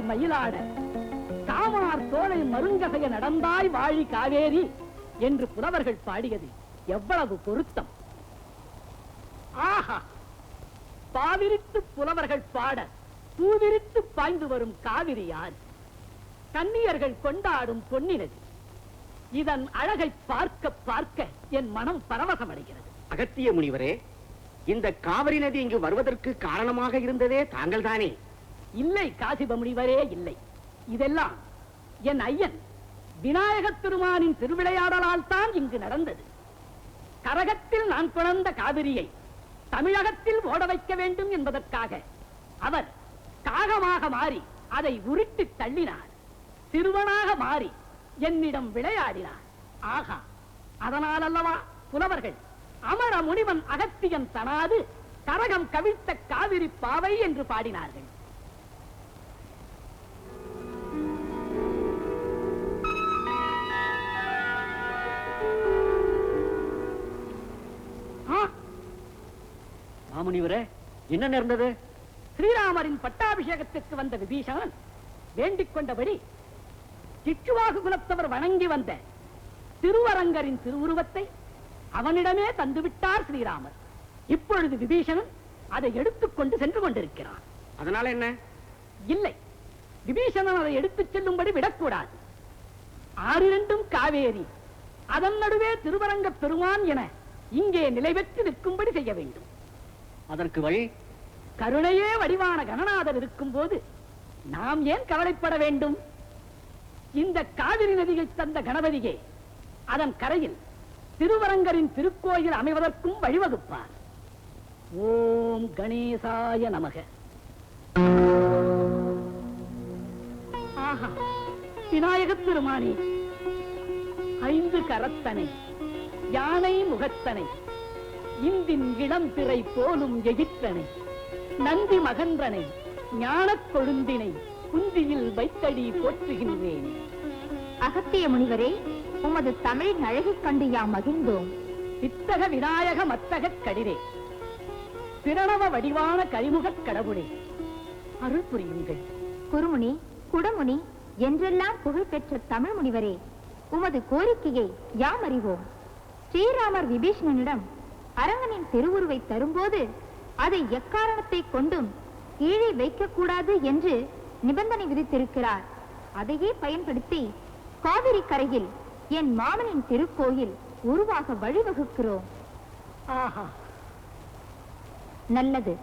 மயிலாட காமார் தோளை மருங்கசைய நடந்தாய் வாழி காவேரி என்று புலவர்கள் பாடியது எவ்வளவு பொருத்தம். ஆஹா, பாவிரித்து புலவர்கள் பாட பூவிரித்து பாய்ந்து வரும் காவிரி யார்? கன்னியர்கள் கொண்டாடும் பொன்னினது. இதன் அழகை பார்க்க பார்க்க என் மனம் பரவசமடைகிறது. அகத்திய முனிவரே, இந்த காவிரி நதி இங்கு வருவதற்கு காரணமாக இருந்ததே தாங்கள் தானே? இல்லை காசிப முனிவரே, இல்லை. இதெல்லாம் என் ஐயன் விநாயகத் திருமானின் திருவிளையாடலால் தான் இங்கு நடந்தது. கரகத்தில் நான் பிறந்த காவிரியை தமிழகத்தில் ஓட வைக்க வேண்டும் என்பதற்காக அவர் காகமாக மாறி அதை உருட்டி தள்ளினார். சிறுவனாக மாறி என்னிடம் விளையாடினார். ஆகா, அதனால் அல்லவா புலவர்கள் அமர முனிவன் அகத்தியன் தனாது கரகம் கவிழ்த்த காவிரி பாவை என்று பாடினார்கள். மாமுனிவரே, என்ன நேர்ந்தது? ஸ்ரீராமரின் பட்டாபிஷேகத்திற்கு வந்த விபீஷணன் வேண்டிக் கொண்டபடி சிச்சுவாகு குலத்தவர் வணங்கி வந்த திருவரங்கரின் திருவுருவத்தை அவனிடமே தந்துவிட்டார் ஸ்ரீராமர். இப்பொழுது விபீஷணன் அதை எடுத்துக்கொண்டு சென்று கொண்டிருக்கிறான். அதனால என்ன? இல்லை, விபீஷணன் அதை எடுத்துச் செல்லும்படி விடக்கூடாது. ஆறிரண்டும் காவேரி, அதன் நடுவே திருவரங்க பெருமான் என இங்கே நிலை பெற்று நிற்கும்படி செய்ய வேண்டும். அதற்கு வழி? கருணையே வடிவான கணநாதர் இருக்கும் போது நாம் ஏன் கவலைப்பட வேண்டும்? இந்த காவிரி நதியை தந்த கணபதியே அதன் கரையில் திருவரங்கரின் திருக்கோயில் அமைவதற்கும் வழிவகுப்பார். ஓம் கணேசாய நமக. ஆஹா, விநாயகப் பெருமானே, 5 கரத்தனை, யானை முகத்தனை, இந்தின் இளம் திரை போலும் எகிற்றனை, நந்தி மகன்றனை, ஞானக் கொழுந்தினை குந்தியில் வைத்தடி போற்றுகின்றேன். அகத்திய முனிவரே, உமது தமிழின் அழகைக் கண்டு யாம் மகிழ்ந்தோம். வித்தக விநாயக மத்தகக் கடிரே, பிரணவ வடிவான கரிமுகக் கடவுளே, அருள் புரியுங்கள். குருமுனி, குடமுனி என்றெல்லாம் புகழ்பெற்ற தமிழ் முனிவரே, உமது கோரிக்கையை யாம் அறிவோம். ஸ்ரீராமர் விபீஷணனிடம் அரங்கனின் திருவுருவை தரும்போது அதை எக்காரணத்தை கொண்டும் கீழே வைக்கக்கூடாது என்று நிபந்தனை விதித்திருக்கிறார். அதையே பயன்படுத்தி காவிரி கரையில் என் மாமனின் திருக்கோயில் உருவாக வழிவகுக்கிறோம். ஆஹா, நல்லது.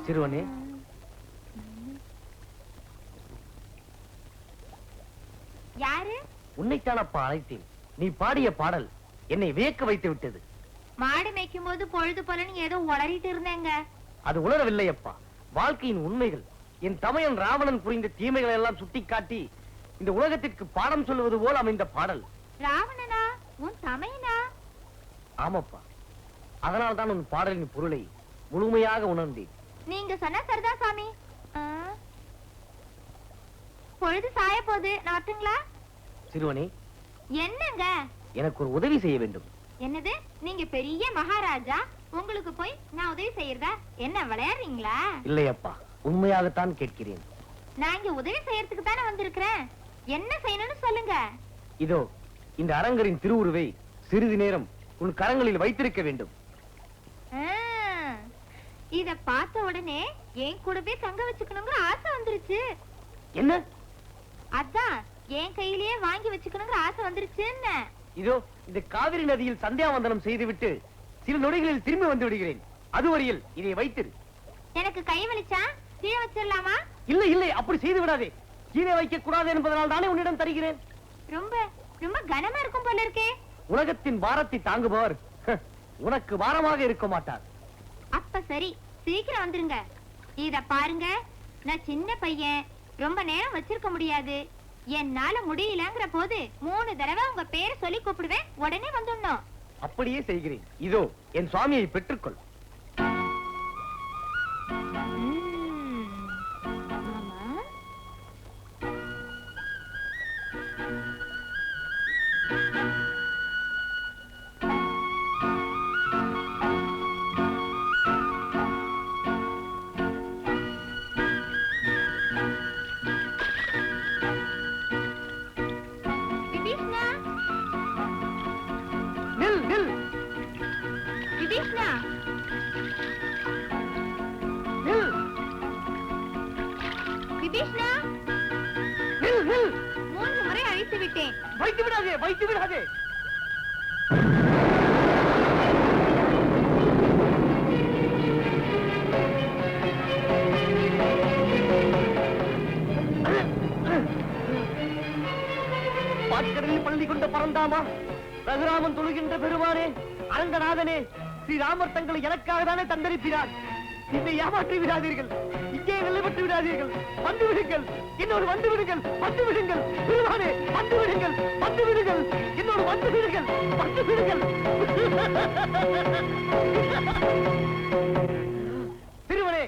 சிறுவனே, யாரு? உன்னைத்தானப்பா அழைத்தேன். நீ பாடிய பாடல் என்னை வியக்க வைத்து விட்டது. மாடு மேய்க்கும் போது பொழுது போலன்னு ஏதோ உளறிட்டு இருந்தேங்க. அது உணரவில்லை அப்பா, வாழ்க்கையின் உண்மைகள். என் தமையன் ராவணன் புரிந்த தீமைகளை எல்லாம் சுட்டிக்காட்டி இந்த உலகத்திற்கு பாடம் சொல்லுவது போல் அமைந்த பாடல். ராவணனா? உன் தமையனா? ஆமாப்பா, அதனால் தான் உன் பாடலின் பொருளை முழுமையாக உணர்ந்தேன். நீங்க சொன்ன சரிதான் சாமி. பொழுது சாய போது நாட்டுங்களா? சிறுவனே, என்னங்க? எனக்கு ஒரு உதவி செய்ய வேண்டும். என்னது? நீங்க பெரிய மகாராஜா, உங்களுக்கு போய் நான் உதவி செய்யறதா? என்ன விளையாடுறீங்களா? இல்லையப்பா, உண்மையாகத்தான் கேட்கிறேன். நான் இங்க உதவி செய்யறதுக்கு தானே வந்திருக்கிறேன். என்ன செய்யணும்னு சொல்லுங்க. இதோ இந்த அரங்கரின் திருவுருவை சிறிது நேரம் உன் கரங்களில் வைத்திருக்க வேண்டும். இத பார்த்த உடனே என் கூடவே தங்க வச்சுக்கணுங்கிற ஆசை வந்துருச்சு. என்ன? அதான் என் கையிலேயே வாங்கி வச்சுக்கணுங்கிற ஆசை வந்துருச்சுன்னு. இதோ இந்த காவிரி நதியில் சந்தியாவந்தனம் செய்துவிட்டு சில நொடிகளில் திரும்பி வந்து விடுகிறேன். அதுவரையில் இதை வைத்திரு. எனக்கு கை வலிச்சா கீழே வச்சிடலாமா? இல்லை இல்லை, அப்படி செய்து விடாதே. கீழே வைக்க கூடாது என்பதனால் தானே உன்னிடம் தருகிறேன். ரொம்ப ரொம்ப கனமா இருக்கும் போல இருக்கே. உலகத்தின் பாரத்தை தாங்குபவர் உனக்கு பாரமாக இருக்க மாட்டார். அப்ப சரி, சீக்கிரம் வந்துருங்க. இத பாருங்க, நான் சின்ன பையன், ரொம்ப நேரம் வச்சிருக்க முடியாது. என்னால முடியலங்கிற போது 3 தடவை உங்க பேரை சொல்லி கூப்பிடுவேன். உடனே வந்துடணும். அப்படியே செய்கிறேன். இதோ என் சுவாமியை பெற்றுக்கொள். வைத்து விடாதே, வைத்து விடாதே. பாட்கடலில் பள்ளி கொண்ட பரந்தாமா, ரகுராமன் தொழுகின்ற பெருமானே, அரங்கநாதனே, ஸ்ரீராமர் தங்களை எனக்காக தானே தந்தரிப்பினார். என்னை ஏமாற்றி விடாதீர்கள், இங்கே வெள்ளப்பட்டு விடாதீர்கள். வந்து விடுங்கள், என்னோடு வந்து விடுங்கள், வந்து விடுங்கள். பெருமானே, வந்து விடுங்கள், வந்து விடுங்கள், என்னோடு வந்து விடுங்கள், வந்து விடுங்கள். திருவனே,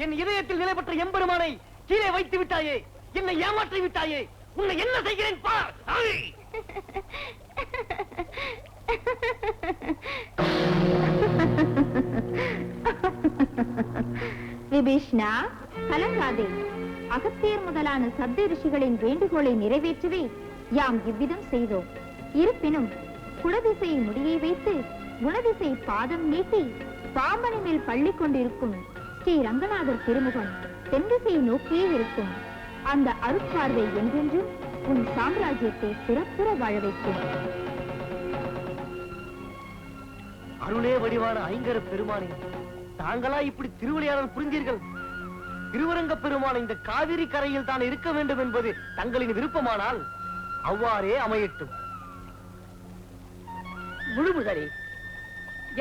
என் இதயத்தில் நிலை பெற்ற எம்பெருமானை கீழே வைத்து விட்டாயே, என்னை ஏமாற்றி விட்டாயே. உன்னை என்ன செய்கிறேன் பார். விபீஷ்ணா, கலங்காதே. அகத்தியர் முதலான சப்த ரிஷிகளின் வேண்டுகோளை நிறைவேற்றவே யாம் இவ்விதம் செய்தோம். இருப்பினும் குலதிசை முடியை வைத்து குணதிசை பாதம் நீட்டி பாம்பனை மேல் பள்ளி கொண்டிருக்கும் ஸ்ரீ ரங்கநாதர் திருமுகம் தென்திசை நோக்கியே இருக்கும். அந்த அருட்பார்வை என்றென்றும் உன் சாம்ராஜ்யத்தை சிறப்புற வாழ வைக்கும். அருளே வடிவான ஐங்கர பெருமானே, தாங்களா இப்படி திருவிளையாடல் புரிந்தீர்கள்? திருவரங்க பெருமான் இந்த காவிரி கரையில் தான் இருக்க வேண்டும் என்பது தங்களின் விருப்பமானால் அவ்வாறே அமையட்டும். முழுமுதலே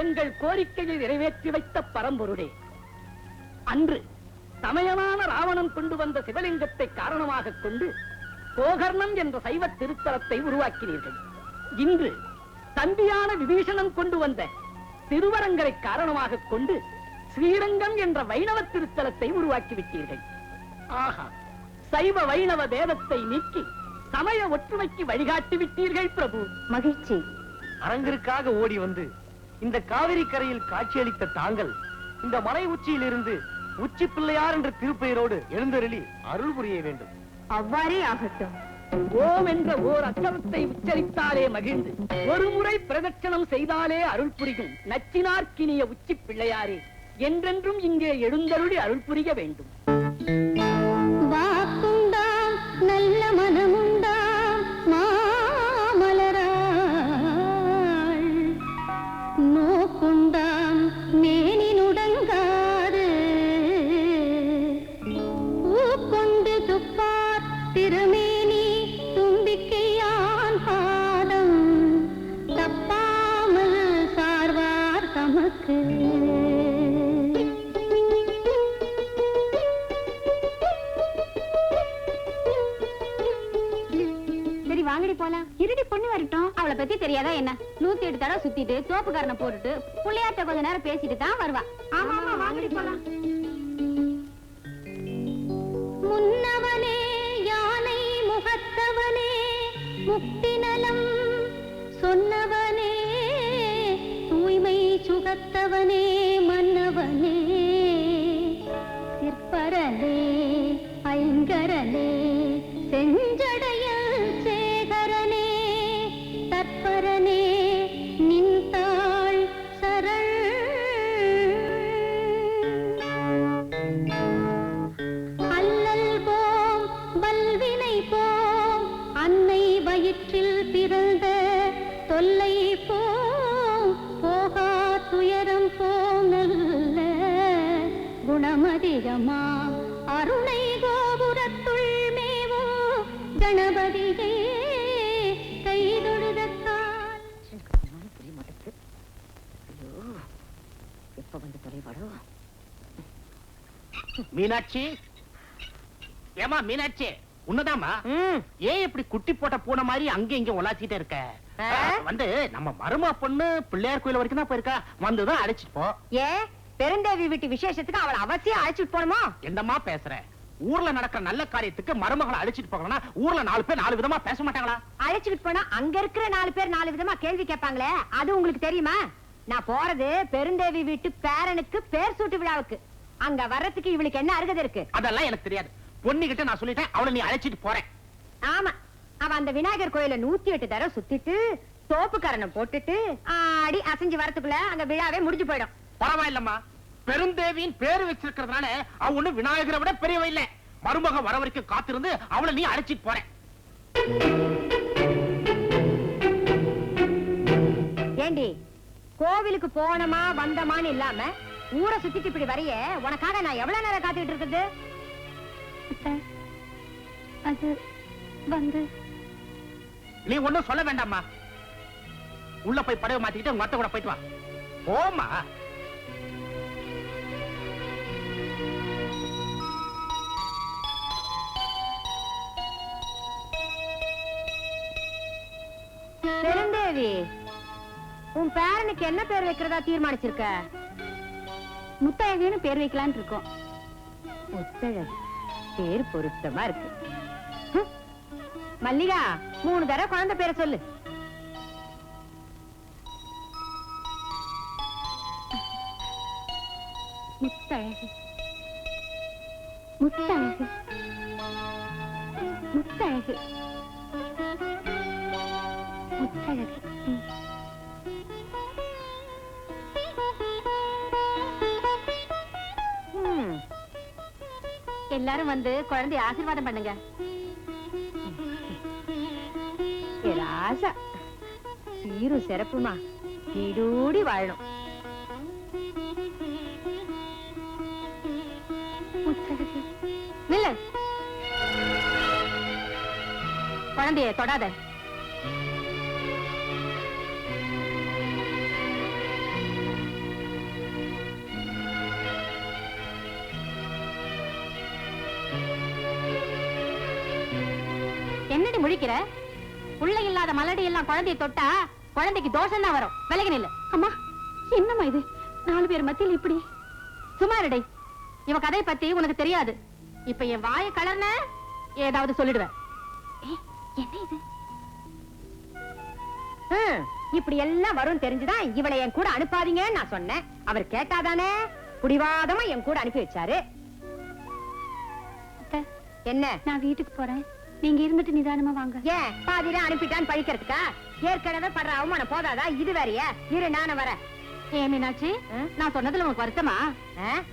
எங்கள் கோரிக்கையை நிறைவேற்றி வைத்த பரம்பொருளே, அன்று சமயமான ராவணன் கொண்டு வந்த சிவலிங்கத்தை காரணமாக கொண்டு கோகர்ணம் என்ற சைவ திருத்தலத்தை உருவாக்கினீர்கள். இன்று தம்பியான விபீஷணன் கொண்டு வந்த திருவரங்கரை காரணமாக கொண்டு ஸ்ரீரங்கம் என்ற வைணவ திருத்தலத்தை உருவாக்கிவிட்டீர்கள். ஆஹா, சைவ வைணவ வேதத்தை நீக்கி சமய ஒற்றுமைக்கு வழிகாட்டி விட்டீர்கள் பிரபு. மகிழ்ச்சி. அரங்கிற்காக ஓடி வந்து இந்த காவிரி கரையில் காட்சியளித்த தாங்கள் இந்த மலை உச்சியில் இருந்து உச்சி பிள்ளையார் என்ற திருப்பெயரோடு எழுந்தருளி அருள் புரிய வேண்டும். அவ்வாறே ஆகட்டும். ஓம் என்ற ஓர் அச்சரத்தை உச்சரித்தாலே மகிழ்ந்து ஒரு முறை பிரதட்சணம் செய்தாலே அருள் புரியும் நச்சினார்க்கினிய உச்சி பிள்ளையாரே, என்றென்றும் இங்கே எழுந்தருளி அருள் புரிய வேண்டும். வாக்குண்டாம் நல்ல மனமுண்டாம் மாமலராள், நோக்குண்டாம் மேனி நுடங்காது போலாம். இருடி பொண்ணு வரட்டும். அவளை பத்தி தெரியாதா என்ன? 108 தடவை சுத்திட்டு தோப்புக்காரனை போட்டுட்டு புள்ளையாட்ட கொஞ்ச நேரம் பேசிட்டு தான் வருவா. ஆமா ஆமா வாங்கடி போலாம். முன்னவனே யானை முகத்தவனே முக்தி நலம் சொன்னவனே தூய்மை சுகத்தவனே மன்னவனே சிற்பரனே ஐங்கரனே செஞ்சடையல் சேகரனே தற்பரனே நின்றாள் சரண். அல்லல் போம் வல்வினை போம் அன்னை வயிற்றில் பிறந்த தொல்லை போம் போகா துயரம் போம் நல்ல குணமதிகமா அருணை கோபுரத்துள் மேவோ கணபதியே கைதொழுத கால். புரிய மாட்டேங்குது. ஐயோ எப்ப வந்து தொலைவாடோ. மீனாட்சி, ஏமா மீனாட்சி, உன்னதாமா? ஏன் இப்படி குட்டி போட்ட பூனை மாதிரி அங்க இங்க உலாச்சிட்டே இருக்க? வந்து நம்ம மருமா பொண்ணு பிள்ளையார் கோயில் வரைக்கும் தான் போயிருக்கா, வந்துதான் அழைச்சிட்டு போ. ஏன் பெருந்தேவி வீட்டு விசேஷத்துக்கு அவளை அவசியம் அழைச்சிட்டு போணுமா? என்னமா பேசுற? ஊர்ல நடக்கிற நல்ல காரியத்துக்கு மருமகளை அழைச்சிட்டு போகணும்னா ஊர்ல 4 பேர் 4 விதமா பேச மாட்டாங்களா? அழைச்சிட்டு போனா அங்க இருக்கிற 4 பேர் 4 விதமா கேள்வி கேட்பாங்களே, அது உங்களுக்கு தெரியுமா? நான் போறது பெருந்தேவி வீட்டு பேரனுக்கு பேர் சூட்டு விழாவுக்கு. அங்க வர்றதுக்கு இவளுக்கு என்ன அருகதை இருக்கு? அதெல்லாம் எனக்கு தெரியாது. பொண்ணுகிட்ட நான் சொல்லிட்டேன், அவளை நீ அழைச்சிட்டு போறேன். ஆமா, அவ அந்த விநாயகர் கோயில 108 தடவை சுத்திட்டு தோப்புக்காரனை போட்டுட்டு ஆடி அசைஞ்சு வரதுக்குள்ள அங்க விழாவே முடிஞ்சு போயிடும். பரவாயில்லம்மா, பெருந்தேவியின் பேரு வச்சிருக்கிறதுனால அவ ஒண்ணு விநாயகரை விட பெரியவ இல்ல. மருமக வர வரைக்கும் காத்திருந்து அவளை நீ அழைச்சிட்டு போறேன். ஏண்டி, கோவிலுக்கு போனமா வந்தமான்னு இல்லாம ஊரை சுத்திட்டு இப்படி வரைய உனக்காக நான் எவ்வளவு நேரம் காத்துக்கிட்டு இருக்குது? அது வந்து நீ ஒண்ணும் சொல்ல வேண்டாம்மா. உள்ள போய் படவை மாத்திக்கிட்டு உங்க அத்தை கூட போயிட்டு வா. போமா. பெருந்தேவி, உன் பேரனுக்கு என்ன பேர் வைக்கிறதா தீர்மானிச்சிருக்க? முத்தழகுன்னு பேர் வைக்கலான்னு இருக்கோம். முத்தழகு பேர் பொருத்தமா இருக்கு. மல்லிகா, 3 தடவை குழந்தை பேரை சொல்லு. முத்தழகு முத்தழகு முத்தழகு முத்தழகு. எல்லாரும் வந்து குழந்தைய ஆசீர்வாதம் பண்ணுங்க. ராசா சீரும் சிறப்புமா வீடூடி வாழணும். நில்லு, குழந்தைய தொடாத. என்னடி முழிக்கிற? புள்ளை இல்லாத மலடி எல்லாம் குழந்தைய தொட்டா குழந்தைக்கு தோஷம் தான் வரும். விலகி நில்லு. அம்மா, என்னம்மா இது? 4 பேர் மத்தியில் இப்படி? சுமாரடை, இவ கதை பத்தி உனக்கு தெரியாது. இப்ப என் வாய கலர்ன ஏதாவது சொல்லிடுவேன். என்ன இது? இப்படி எல்லாம் வரும் தெரிஞ்சுதான் இவளை என் கூட அனுப்பாதீங்கன்னு நான் சொன்னேன். அவர் கேட்டாதானே புடிவாதமா என் கூட அனுப்பி வச்சாரு. என்ன? நான் வீட்டுக்கு போறேன், நீங்க இருந்துட்டு நிதானமா வாங்க. ஏன் பாதியில அனுப்பிட்டான்னு பழிக்கிறதுக்கா? ஏற்கனவே படுற அவமானம் போதாதா இது வேறைய? இரு, நானும் வரேன். ஏ மீனாட்சி, நான் சொன்னதுல உனக்கு வருத்தமா?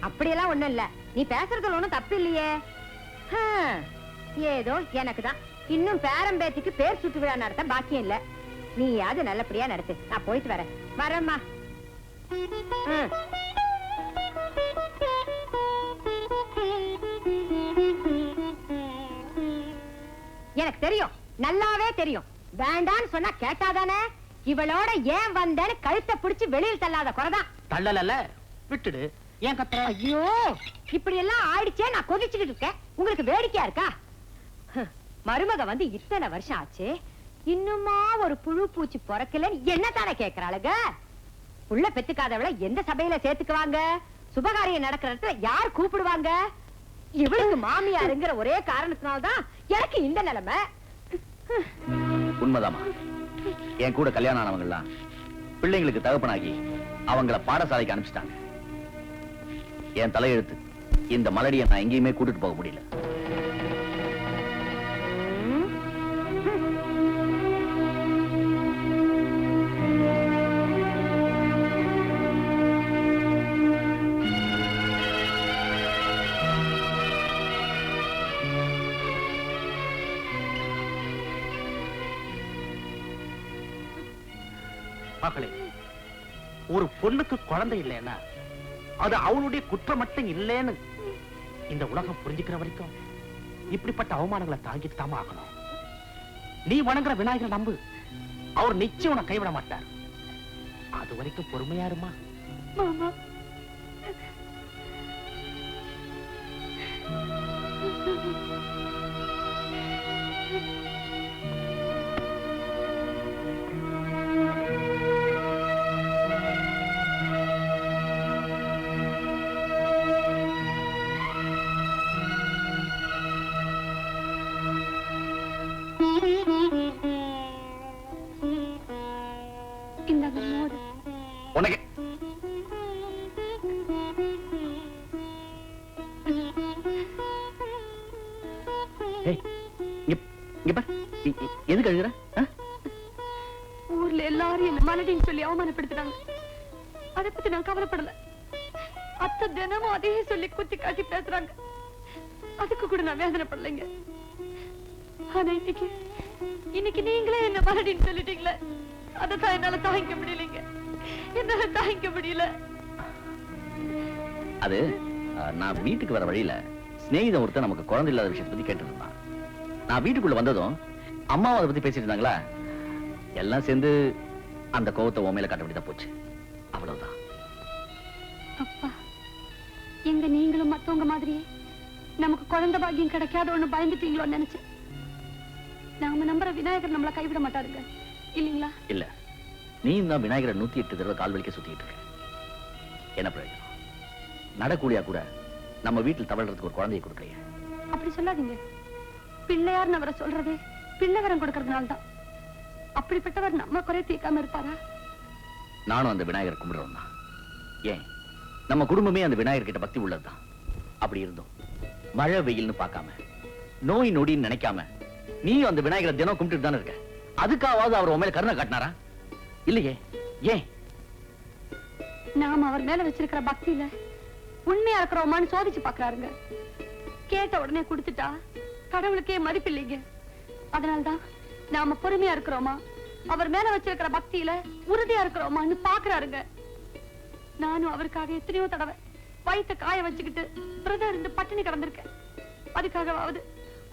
அப்படியெல்லாம் ஒண்ணும் இல்ல, நீ பேசுறதுல ஒண்ணும் தப்பு இல்லையே. ஏதோ எனக்குதான் இன்னும் பேரம்பேத்திக்கு பேர் சுட்டு விழா நடத்த பாக்கியம் இல்ல. நீயாவது நல்லபடியா நடத்து. நான் போயிட்டு வரேன். வரேம்மா. எனக்கு தெரியும், நல்லாவே தெரியும். வேண்டான்னு சொன்னா கேட்டாதானே? இவளோட ஏன் வந்தேன்னு கழுத்தை பிடிச்சு வெளியில் தள்ளாத குறைதான். தள்ளல, விட்டுடு. ஏன் கத்துற? ஐயோ, இப்படி எல்லாம் ஆயிடுச்சே நான் கொதிச்சுக்கிட்டு இருக்கேன். உங்களுக்கு வேடிக்கையா இருக்கா? மருமக வந்து இத்தனை வருஷம் ஆச்சு, இன்னுமா ஒரு புழு பூச்சி பொறக்கல என்ன தானே கேக்குறாளுங்க? புள்ள பெத்துக்காதவளை எந்த சபையில சேர்த்துக்குவாங்க? சுபகாரியம் நடக்கிற இடத்துல யார் கூப்பிடுவாங்க? இவளுக்கு மாமியாருங்கிற ஒரே காரணத்தினால்தான் எனக்கு இந்த நிலைமை. உண்மைதாமா. என் கூட கல்யாணம் ஆனவங்க எல்லாம் பிள்ளைங்களுக்கு தகப்பனாகி அவங்கள பாடசாலைக்கு அனுப்பிச்சிட்டாங்க. என் தலையெழுத்து இந்த மலடியை நான் எங்கேயுமே கூட்டிட்டு போக முடியல. மகளே, ஒரு பொண்ணுக்கு குழந்தை இல்லைன்னா அது அவளுடைய குற்றம் மட்டும் இல்லைன்னு இந்த உலகம் புரிஞ்சுக்கிற வரைக்கும் இப்படிப்பட்ட அவமானங்களை தாங்கிட்டு தாமா ஆகணும். நீ வணங்குற விநாயகரை நம்பு, அவர் நிச்சயம் உன்னை கைவிட மாட்டார். அது வரைக்கும் பொறுமையா இருமா. மாமா, உனக்கு எதுக்கு அழுகுற? ஊர்ல எல்லாரும் என்ன மலடின்னு சொல்லி அவமானப்படுத்துறாங்க. அதை பத்தி நான் கவலைப்படல. அத்தை தினமும் அதையே சொல்லி குத்தி காட்டி பேசுறாங்க. அதுக்கு கூட நான் வேதனைப்படலைங்க. ஆனா இன்னைக்கு நீங்களே என்ன மலடின்னு சொல்லிட்டீங்களே, அதைத்தான் என்னால தாங்கிக்க முடியலைங்க. என்னால தாங்கிக்க முடியல. அது நான் வீட்டுக்கு வர வழியில ஸ்நேகிதன் ஒருத்தர் நமக்கு குழந்தை இல்லாத விஷயத்தை பத்தி கேட்டு இருந்தான். நான் வீட்டுக்குள்ள வந்ததும் அம்மாவும் அதை பத்தி பேசிட்டு இருந்தாங்களா, எல்லாம் சேர்ந்து அந்த கோவத்தை உண்மையில காட்ட வேண்டியதா போச்சு. அவ்வளவுதான். அப்பா, எங்க நீங்களும் மத்தவங்க மாதிரியே நமக்கு குழந்தை பாக்கியம் கிடைக்காத ஒண்ணு பயந்துட்டீங்களோன்னு நினைச்சேன். நாம நம்புற விநாயகர் நம்மள கைவிட மாட்டாருங்க, இல்லீங்களா? இல்ல, நீ தான் விநாயகரை 108 தடவை கால் வலிக்க சுத்திட்டு இருக்க. என்ன பிரயோஜனம்? நடக்கூடியா கூட நம்ம வீட்டில் தவழ்றதுக்கு ஒரு குழந்தையை கொடுக்கலையே. அப்படி சொல்லாதீங்க. பிள்ளையார்னு அவரை சொல்றதே பிள்ளைவரம் கொடுக்கறதுனால தான். அப்படிப்பட்டவர் நம்ம குறை தீர்க்காம இருப்பாரா? நானும் அந்த விநாயகரை கும்பிடுறோம் தான். ஏன், நம்ம குடும்பமே அந்த விநாயகர் கிட்ட பக்தி உள்ளதுதான். அப்படி இருந்தோம் மழை வெயில்னு பார்க்காம, நோய் நொடின்னு நினைக்காம நீயும் அந்த விநாயகரை தினம் கும்பிட்டு தானே இருக்க. அதுக்காவது அவர் உண்மையில கருணை காட்டினாரா? இல்லையே. ஏன்? நாம அவர் மேல வச்சிருக்கிற பக்தியில உண்மையா இருக்கிறோமான்னு சோதிச்சு பாக்குறாருங்க. கேட்ட உடனே கொடுத்துட்டா கடவுளுக்கே மதிப்பு இல்லைங்க. அதனால்தான் நாம பொறுமையா இருக்கிறோமா, அவர் மேல வச்சிருக்கிற பக்தியில உறுதியா இருக்கிறோமான்னு பாக்குறாருங்க. நானும் அவருக்காக எத்தனையோ தடவை வயிற்ற காய வச்சுக்கிட்டு விரதம் இருந்து பட்டினி கிடந்திருக்கேன். அதுக்காகவாவது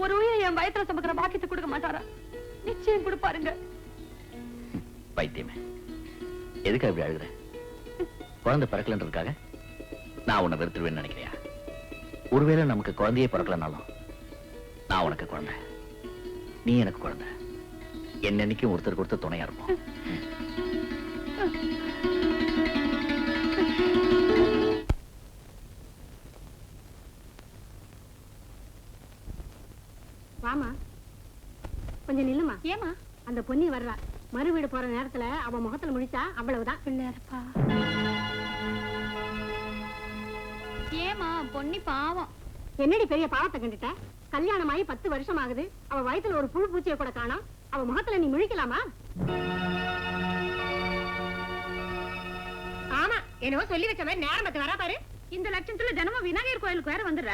ஒரு உயிரை என் வயிற்றுல சுமக்கிற பாக்கியத்தை கொடுக்க மாட்டாரா? நிச்சயம் கொடுப்பாருங்க. பைத்தியமே, எதுக்கு அப்படி அழுகுற? குழந்தை பிறக்கலன்றதுக்காக நான் உன்னை வெறுத்துருவேன்னு நினைக்கிறியா? ஒருவேளை நமக்கு குழந்தையே பிறக்கலனாலும் நான் உனக்கு குழந்தை, நீ எனக்கு குழந்தை. என்னன்னைக்கும் ஒருத்தருக்கு ஒருத்தர் துணையா இருப்போம். வாமா, கொஞ்சம் நில்லுமா. ஏமா? அந்த பொன்னி வர்றா. மறு வீடு போற நேரத்துல அவ முகத்துல முடிச்சா அவ்வளவுதான். பிள்ளையாரப்பா. ஏமா பொன்னி பாவம். என்னடி பெரிய பாவத்தை கண்டுட்ட? கல்யாணம் ஆகி 10 வருஷம் ஆகுது. அவ வயித்துல ஒரு புழு பூச்சியை கூட காணோம். அவ முகத்துல நீ முழிக்கலாமா? ஆமா, என்னவோ சொல்லி வச்ச மாதிரி நேரம் பார்த்து வரா பாரு. இந்த லட்சத்துல தினமும் விநாயகர் கோயிலுக்கு வேற வந்துடுற.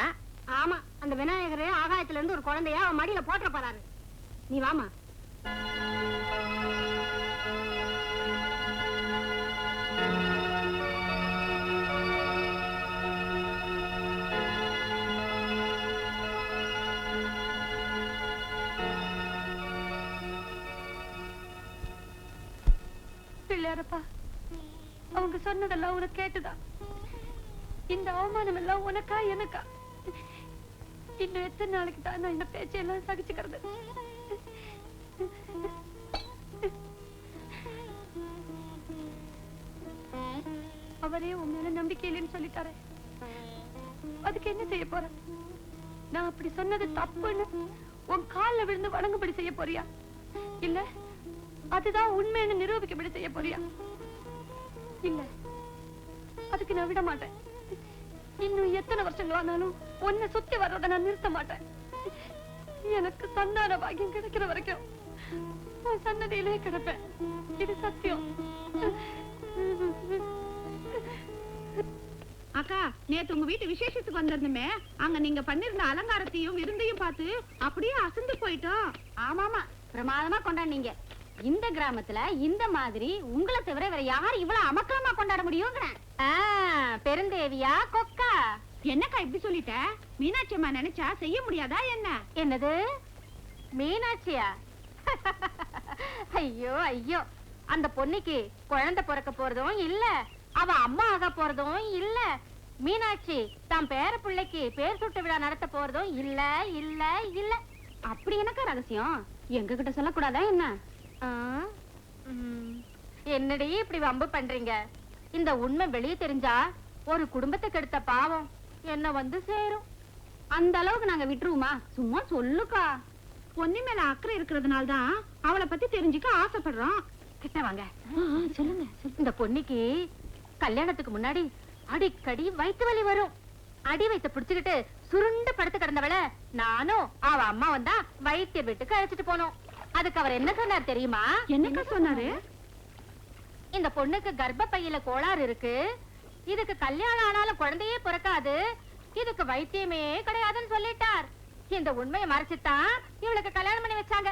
ஆமா, அந்த விநாயகரே ஆகாயத்துல இருந்து ஒரு குழந்தைய அவன் மடியில போட்டுற போறாரு. நீ வாமா. பிள்ளையாரப்பா, அவங்க சொன்னதெல்லாம் உனக்கு கேட்டுதா? இந்த அவமானம் எல்லாம் உனக்கா எனக்கா? இன்னும் எத்தனை நாளைக்கு தான் நான் இந்த பேச்சையெல்லாம் சகிச்சுக்கிறது? அவரே உன் மேல நம்பிக்கை இல்லைன்னு சொல்லிட்டாரு. அதுக்கு என்ன செய்ய போற? நான் அப்படி சொன்னது தப்புன்னு உன் கால்ல விழுந்து வணங்கும்படி செய்ய போறியா, இல்ல அதுதான் உண்மைன்னு நிரூபிக்கும்படி செய்ய போறியா? இல்ல, அதுக்கு நான் விட மாட்டேன். இன்னும் எத்தனை வருஷங்கள் ஆனாலும் உன்னை சுத்தி வர்றதை நான் நிறுத்த மாட்டேன். எனக்கு சந்தான பாக்கியம் கிடைக்கிற வரைக்கும் உன் சன்னதியிலே கிடப்பேன். இது சத்தியம். அக்கா, நேத்து உங்க வீட்டு விசேஷத்துக்கு வந்திருந்தமே, அங்க நீங்க பண்ணிருந்த அலங்காரத்தையும் விருந்தையும் பார்த்து அப்படியே அசந்து போயிட்டோம். ஆமாமா, பிரமாதமா கொண்டாடுனீங்க. இந்த கிராமத்துல இந்த மாதிரி உங்களை தவிர வேற யார் இவ்வளவு அமக்கலமா கொண்டாட முடியுங்கிறேன். பெருந்தேவியா கொக்கா? என்னக்கா இப்படி சொல்லிட்ட? மீனாட்சி அம்மா நினைச்சா செய்ய முடியாதா என்ன? என்னது மீனாட்சியா? ஐயோ ஐயோ, அந்த பொண்ணுக்கு குழந்தை பிறக்க போறதும் இல்ல, அவ அம்மா ஆக போறதும் இல்ல. மீனாட்சி தான் பேர பிள்ளைக்கு பேர் சுட்டு விழா நடத்த போறதும் இல்ல இல்ல இல்ல. அப்படி என்னக்கா ரகசியம்? எங்க கிட்ட சொல்லக்கூடாதா என்ன? என்னடி இப்படி வம்பு பண்றீங்க? இந்த உண்மை வெளியே தெரிஞ்சா ஒரு குடும்பத்தை கெடுத்த பாவம் என்ன வந்து சேரும். அந்த அளவுக்கு நாங்க விட்டுருவோமா? சும்மா சொல்லுக்கா. பொன்னி மேல அக்கறை இருக்கிறதுனால தான் அவளை பத்தி தெரிஞ்சுக்க ஆசைப்படுறோம். கிட்ட வாங்க. சொல்லுங்க. இந்த பொண்ணுக்கு கல்யாணத்துக்கு முன்னாடி அடிக்கடி வயிற்று வலி வரும். அடி வயிற்ற பிடிச்சுக்கிட்டு சுருண்டு படுத்து கிடந்தவளை நானும் அவ அம்மா வந்தா வைத்தியர் வீட்டுக்கு அழைச்சிட்டு போனோம். அதுக்கு அவர் என்ன சொன்னார் தெரியுமா? என்னக்கா சொன்னாரு? இந்த பொண்ணுக்கு கர்ப்பப்பையில கோளாறு இருக்கு, இதுக்கு கல்யாணம் ஆனாலும் குழந்தையே பிறக்காது, இதுக்கு வைத்தியமே கிடையாதுன்னு சொல்லிட்டார். இந்த உண்மையை மறைச்சுதான் இவளுக்கு கல்யாணம் பண்ணி வச்சாங்க.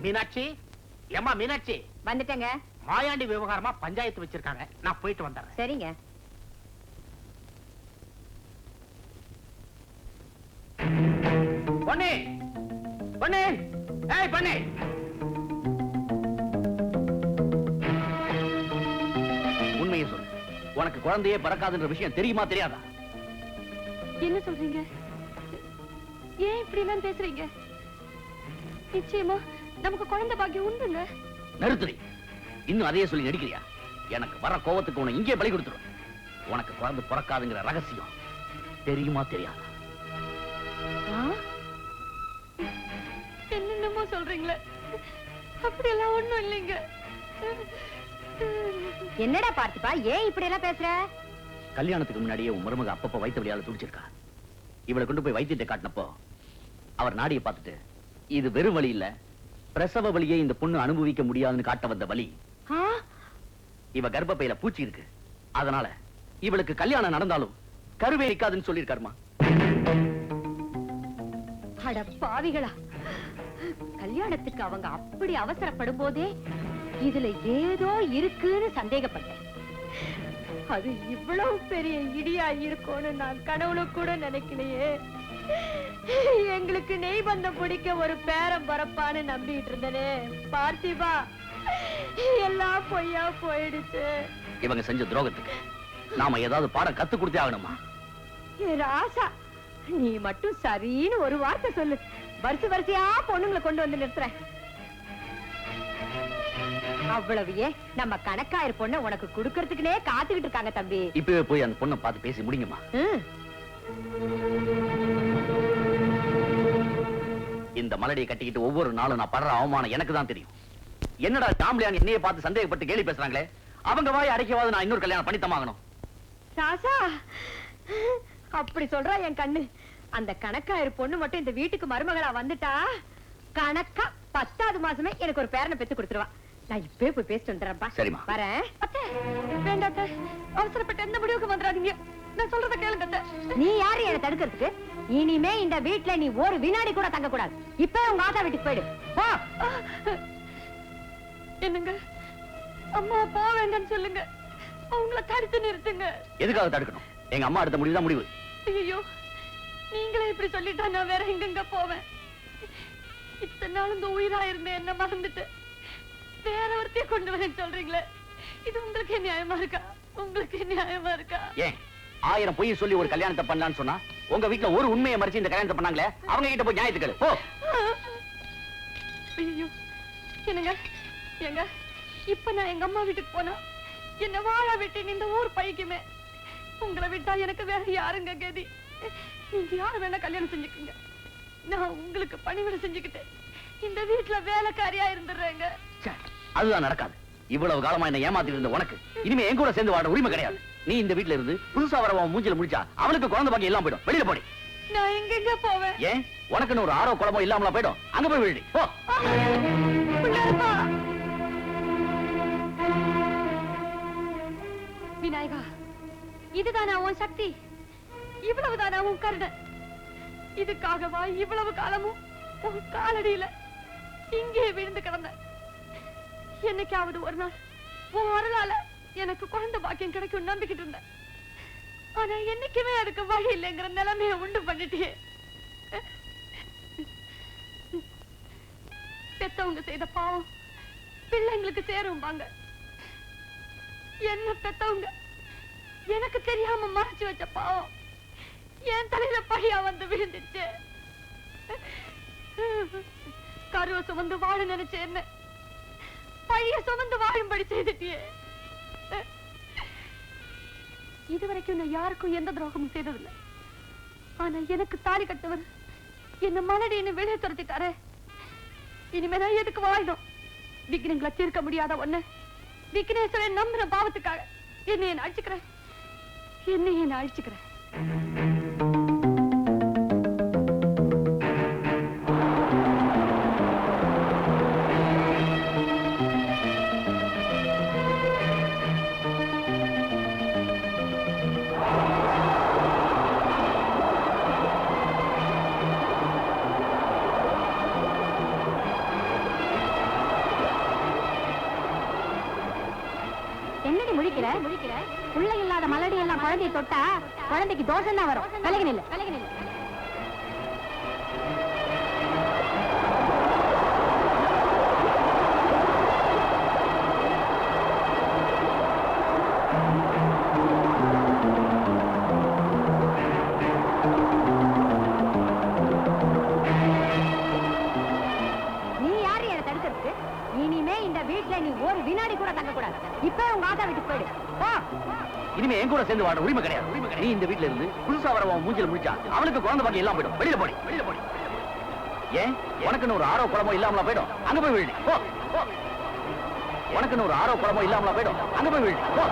மீனாட்சி, ஏம்மா மீனாட்சி, வந்துட்டேங்க. மாயாண்டி விவகாரமா பஞ்சாயத்து வச்சிருக்காங்க, நான் போயிட்டு வந்துடுறேன். சரிங்க. பொண்ணே, பொண்ணே, ஏய் பொண்ணே, உண்மையை சொல்லு. உனக்கு குழந்தையே பிறக்காதுன்ற விஷயம் தெரியுமா தெரியாதா? என்ன சொல்றீங்க? ஏன் இப்படி எல்லாம் பேசுறீங்க? நிச்சயமா நமக்கு குழந்தை பாக்கியம் உண்டுங்க. நிறுத்துறி, இன்னும் அதையே சொல்லி நடிக்கிறியா? எனக்கு வர கோவத்துக்கு உன்னை இங்கே பலி கொடுத்துரும். உனக்கு குழந்தை பிறக்காதுங்கிற ரகசியம் தெரியுமா தெரியாதா? என்னென்னமோ சொல்றீங்களே, அப்படியெல்லாம் ஒண்ணும் இல்லைங்க. என்னடா பார்த்திபா, ஏன் இப்படி எல்லாம் பேசுற? கல்யாணத்துக்கு முன்னாடியே உன் மருமக அப்பப்ப வயிற்று வலியால துடிச்சிருக்கா. இவளை கொண்டு போய் வைத்தியத்தை காட்டினப்போ அவர் நாடியை பார்த்துட்டு, இது வெறும் வலி இல்ல, பிரசவ வலியை இந்த பொண்ணு அனுபவிக்க முடியாதுன்னு காட்ட வந்த வலி. இவ கர்ப்பப்பையில பூச்சி இருக்கு, அதனால இவளுக்கு கல்யாணம் நடந்தாலும் கருவே இருக்காதுன்னு சொல்லிருக்காருமா. அட பாவிகளா, கல்யாணத்துக்கு அவங்க அப்படி அவசரப்படும் போதே இதுல ஏதோ இருக்குன்னு சந்தேகப்பட்டேன். அது இவ்வளவு பெரிய இடியா இருக்கும்னு நான் கனவுல கூட நினைக்கலையே. எங்களுக்கு நெய் பந்தம் பிடிக்க ஒரு பேரம் பரப்பான்னு நம்பிட்டு இருந்தனே பார்த்திபா, எல்லாம் பொய்யா போயிடுச்சு. இவங்க செஞ்ச துரோகத்துக்கு நாம ஏதாவது பாடம் கத்து கொடுத்தே ஆகணுமா? ராசா, நீ மட்டும் சரின்னு ஒரு வார்த்தை சொல்லு, வரிசையா பொண்ணுங்களை கொண்டு வந்து நிறுத்துறேன். அவ்வளவையே நம்ம கணக்காயிரு பொண்ண உனக்கு குடுக்கறதுக்குனே காத்துக்கிட்டு இருக்காங்க தம்பி. இப்பவே போய் அந்த பொண்ணை பார்த்து பேசி முடியுமா? இந்த மலடியை கட்டிக்கிட்டு ஒவ்வொரு நாளும் நான் படுற அவமானம் எனக்கு தான் தெரியும். என்னடா டாம்லியான் என்னைய பார்த்து சந்தேகப்பட்டு கேலி பேசுறாங்களே, அவங்க வாய் அடைக்கவாது நான் இன்னொரு கல்யாணம் பண்ணித்தமாகணும். ராசா, அப்படி சொல்றா என் கண்ணு. அந்த கணக்காயிரு பொண்ணு மட்டும் இந்த வீட்டுக்கு மருமகளா வந்துட்டா கணக்கா 10வது மாசமே எனக்கு ஒரு பேரனை பெத்து கொடுத்துருவா. நான் இப்பவே போய் பேசிட்டு வந்துடுறேன்ப்பா. சரிம்மா. வரேன். வேண்டாம், அவசரப்பட்ட எந்த முடிவுக்கு வந்துடாதீங்க. நான் சொல்றத கேளுங்க. நீ யாரு என்ன தடுக்கிறதுக்கு? இனிமே இந்த வீட்டுல நீ ஒரு வினாடி கூட தங்க கூடாது. இப்ப உங்க ஆத்தா வீட்டுக்கு போயிடு. போ. என்னங்க, அம்மா போக வேண்டாம்னு சொல்லுங்க, அவங்கள தடுத்து நிறுத்துங்க. எதுக்காக தடுக்கணும்? எங்க அம்மா எடுத்த முடிவுதான் முடிவு. ஐயோ, நீங்களே இப்படி சொல்லிட்டா நான் வேற எங்கெங்க போவேன்? இத்தனை நாள் இந்த உயிரா இருந்தேன், என்ன மறந்துட்டு வேற ஒருத்தைய கொண்டு வரேன்னு சொல்றீங்களே, இது உங்களுக்கு நியாயமா இருக்கா? உங்களுக்கு நியாயமா இருக்கா? ஏன் 1000 பொய் சொல்லி ஒரு கல்யாணத்தை பண்ணலான்னு சொன்னா உங்க வீட்டுல ஒரு உண்மையை மறைச்சு இந்த கல்யாணத்தை பண்ணாங்களே அவங்க கிட்ட போய் நியாயத்துக்கள் போ. ஐயோ என்னங்க எங்க இப்ப நான் எங்க அம்மா வீட்டுக்கு போனா என்ன வாழ விட்டு இந்த ஊர் பைக்குமே உங்களை விட்டா எனக்கு வேற யாருங்க கதி? நீங்க யாரு வேணா கல்யாணம் செஞ்சுக்குங்க. நான் உங்களுக்கு பணிவிட செஞ்சுக்கிட்டு இந்த வீட்டுல வேலைக்காரியா இருந்துடுறேங்க. அதுதான் நடக்காது. இவ்வளவு காலமா என்ன ஏமாத்திட்டு இருந்த உனக்கு இனிமே என் கூட சேர்ந்து வாழ உரிமை கிடையாது. நீ இந்த வீட்டுல இருந்து புதுசா வரவன் மூஞ்சில முடிச்சா அவனுக்கு குழந்தை பாக்கி எல்லாம் போயிடும். வெளியில போடி. நான் எங்க போவேன்? ஏன் உனக்குன்னு ஒரு ஆரோ குழம்போ இல்லாமல போயிடும். அங்க போய் விழுடி போ. விநாயகா, இதுதானா உன் சக்தி? இவ்வளவுதானா உன் கருணை? இதுக்காகவா இவ்வளவு காலமும் உன் காலடியில இங்கே விழுந்து கிடந்த? என்னைக்காவது ஒரு நாள் உன் அருளால எனக்கு குழந்தை பாக்கியம் கிடைக்கும் நம்பிக்கிட்டு இருந்தேன். ஆனா என்னைக்குமே அதுக்கு வழி இல்லைங்கிற நிலைமையை உண்டு பண்ணிட்டே. பெத்தவங்க செய்த பாவம் பிள்ளைங்களுக்கு சேரும்பாங்க. என்ன பெத்தவங்க எனக்கு தெரியாம மறைச்சு வச்ச பாவம் என் தலையில பழியா வந்து விழுந்துச்சு. கருவ சுமந்து வாழ நினைச்ச என்ன பழிய சுமந்து வாழும்படி செய்துட்டியே. இதுவரைக்கும் நான் யாருக்கும் எந்த துரோகமும் செய்ததில்லை. ஆனா எனக்கு தாலி கட்டவர் என்ன மலடின்னு வெளியே துரத்திட்டாரே. இனிமேதான் எதுக்கு வாழணும்? விக்னங்களை தீர்க்க முடியாத ஒண்ணு விக்னேஸ்வரன் நம்பின பாவத்துக்காக என்னை அழிச்சுக்கிறேன். என்னை அழிச்சுக்கிறேன். என்னடி முழிக்கிற? பிள்ளை இல்லாத மலடி எல்லாம் குழந்தையை தொட்டா குழந்தைக்கு தோஷம் தான் வரும். விலகி நில்லு. நீ யாரு என்ன தடுக்கிறதுக்கு? இனிமே இந்த வீட்டுல நீ ஒரு வினாடி கூட தங்க கூடாது. இப்ப உங்க ஆத்தா வீட்டுக்கு போயிடு. இனிமே என் கூட சேர்ந்து வாழ உரிமை கிடையாது. நீ இந்த வீட்டுல இருந்து புதுசா வரவன் மூஞ்சில முடிச்சா அவனுக்கு குழந்தை பாக்கி எல்லாம் போயிடும். வெளியில போடி. ஏன் உனக்குன்னு ஒரு ஆரோ குழம்போ இல்லாமல போயிடும். அங்க போய் விழுடி போ. உனக்குன்னு ஒரு ஆரோ குழம்போ இல்லாமல போயிடும். அங்க போய் விழுடி போ.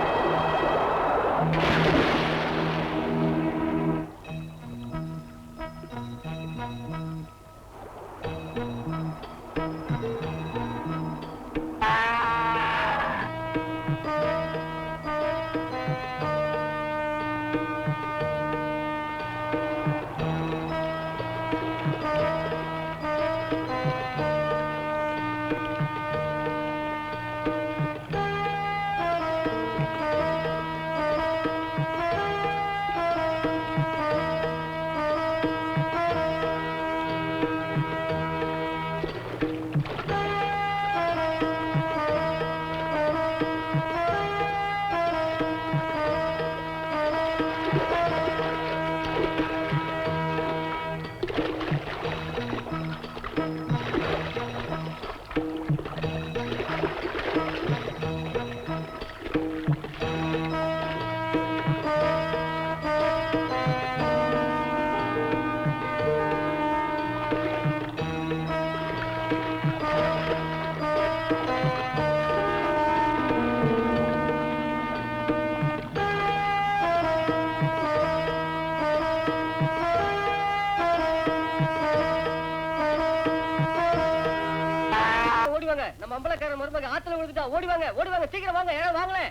நம்ம அம்பலக்காரன் மருமக ஆத்துல விழுந்துட்டா. ஓடிவாங்க சீக்கிரம் வாங்க. யாரும் வாங்களே.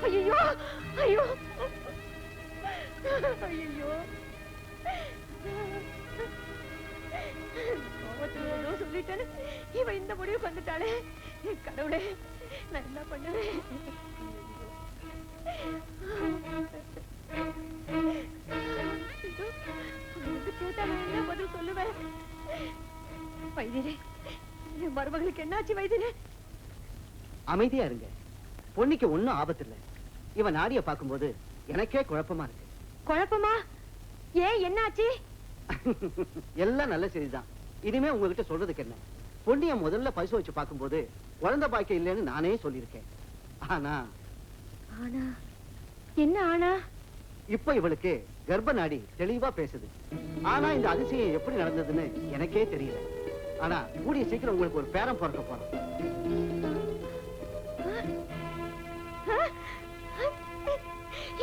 ஐயோ ஐயோ ஐயோ சொல்லிட்டேன்னு இவ இந்த முடிவுக்கு வந்துட்டாளே. கடவுளே, நான் என்ன பண்ணுவேன்? கேட்டா நான் என்ன பதில் சொல்லுவேன்? வைத்தியரே, என் மருமகளுக்கு என்னாச்சு வைத்தியரே? அமைதியா இருங்க. பொண்ணுக்கு ஒண்ணும் ஆபத்து இல்ல. இவன் நாடிய பார்க்கும்போது எனக்கே குழப்பமா இருக்கு. குழப்பமா? ஏன் என்னாச்சு? எல்லாம் நல்ல செய்திதான். இனிமே உங்ககிட்ட சொல்றதுக்கு என்ன? பொண்ணிய முதல்ல பரிசோதிச்சு பார்க்கும்போது குழந்தை பாக்கியம் இல்லைன்னு நானே சொல்லியிருக்கேன். ஆனா ஆனா என்ன ஆனா? இப்ப இவளுக்கு கர்ப்ப நாடி தெளிவா பேசுது. ஆனா இந்த அதிசயம் எப்படி நடந்ததுன்னு எனக்கே தெரியல. ஆனா கூடிய சீக்கிரம் உங்களுக்கு ஒரு பேரன் பிறக்க போறோம்.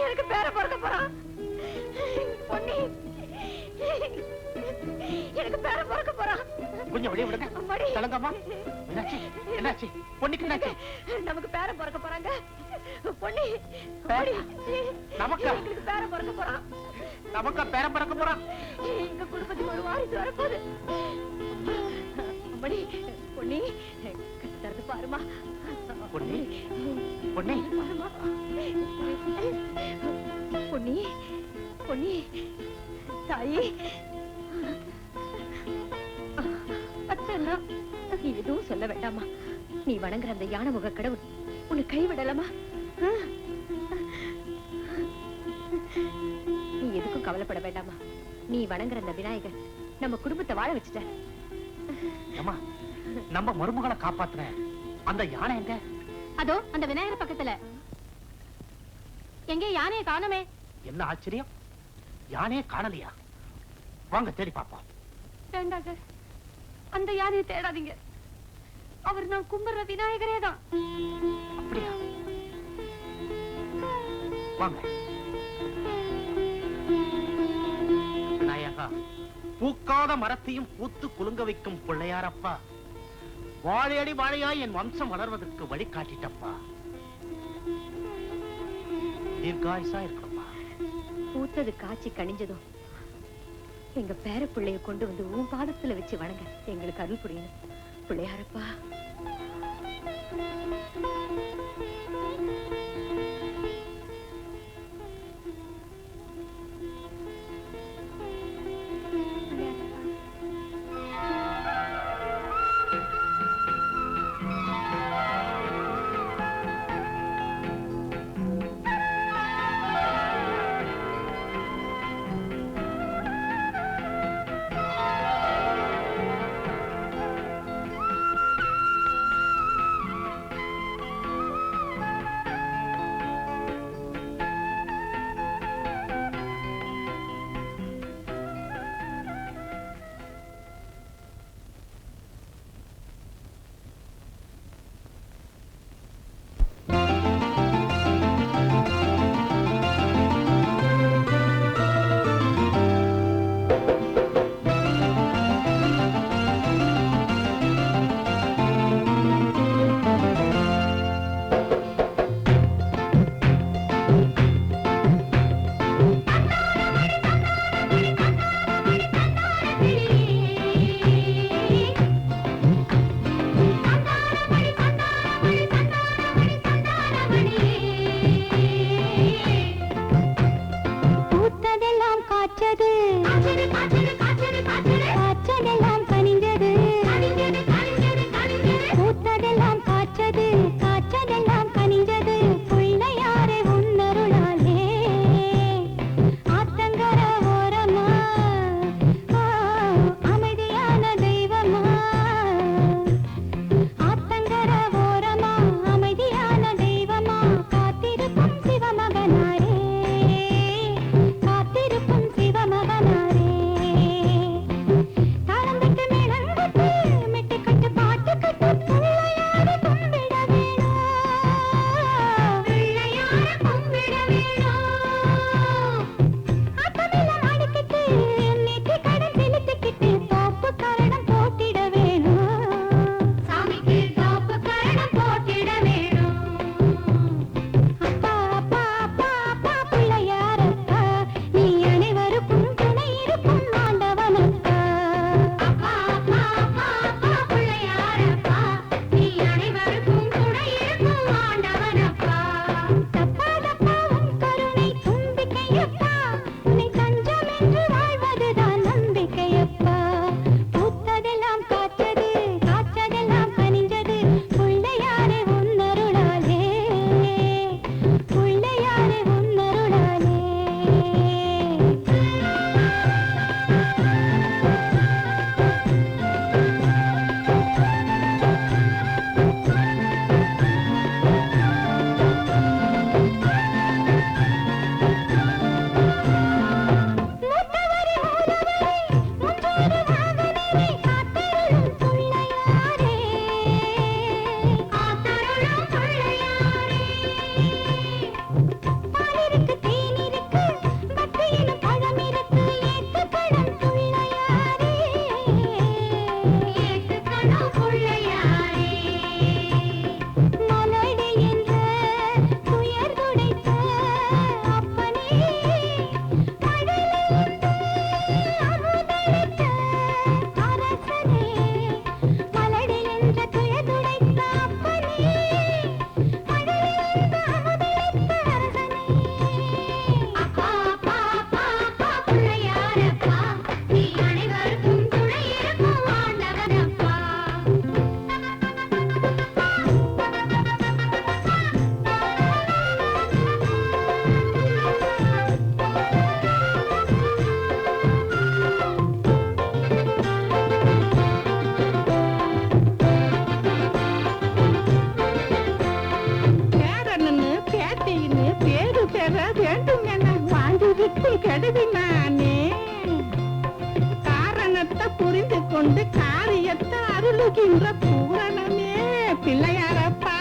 எனக்கு பேரன் பிறக்க போறான். பொன்னி, எனக்கு பேரன் பிறக்க போறான். கொஞ்சம் வெளியே விடுங்க. தலங்கம்மா, என்னாச்சு? என்னாச்சு? பொண்ணுக்கு என்னாச்சு? நமக்கு பேரன் பிறக்க போறாங்க. பொன்னி, நமக்கா? எங்களுக்கு பேரன் பிறக்க போறான். நமக்கா பேரன் பிறக்க போறான்? எங்க குடும்பத்துக்கு ஒரு வாரிசு வரப்போகுது. அம்மணி, பொன்னி, கட்டு திறந்து பாருமா. பொன்னி, பொன்னி, பாருமா. பொன்னி, பொன்னி, தாயி, அத்தனா, நீ எதுவும் சொல்ல வேண்டாமா. நீ வணங்குற அந்த யானை முக கடவுள் உன்னை கைவிடலாமா? நீ எதுக்கும் கவலைப்பட வேண்டாமா. நீ வணங்குற அந்த விநாயகர் நம்ம குடும்பத்தை வாழ வச்சுட்ட. அம்மா, நம்ம மருமகளை காப்பாத்துற அந்த யானை எங்க? அதோ அந்த விநாயகர் பக்கத்துல. எங்கே யானையை காணுமே? என்ன ஆச்சரியம், யானையே காணலையா? வாங்க தேடி பாப்போம். வேண்டாங்க, அந்த யானையை தேடாதீங்க. அவர் நான் கும்பிடுற விநாயகரே தான். அப்படியா? வாங்க. விநாயகா, பூக்காத மரத்தையும் பூத்து குலுங்க வைக்கும் பிள்ளையாரப்பா, வாழையடி வாழையாய் என் வம்சம் வளர்வதற்கு வழி காட்டிட்டப்பா. தீர்காயுசா இருக்கணும்ப்பா. பூத்தது காய்ச்சி கனிஞ்சதும் எங்க பேர பிள்ளைய கொண்டு வந்து உன் பாதத்துல வச்சு வணங்க எங்களுக்கு அருள் புரியணும் பிள்ளையாரப்பா. புரிந்து கொண்டு காரியத்தை அருளுகின்ற பூரணமே பிள்ளையாரப்பா.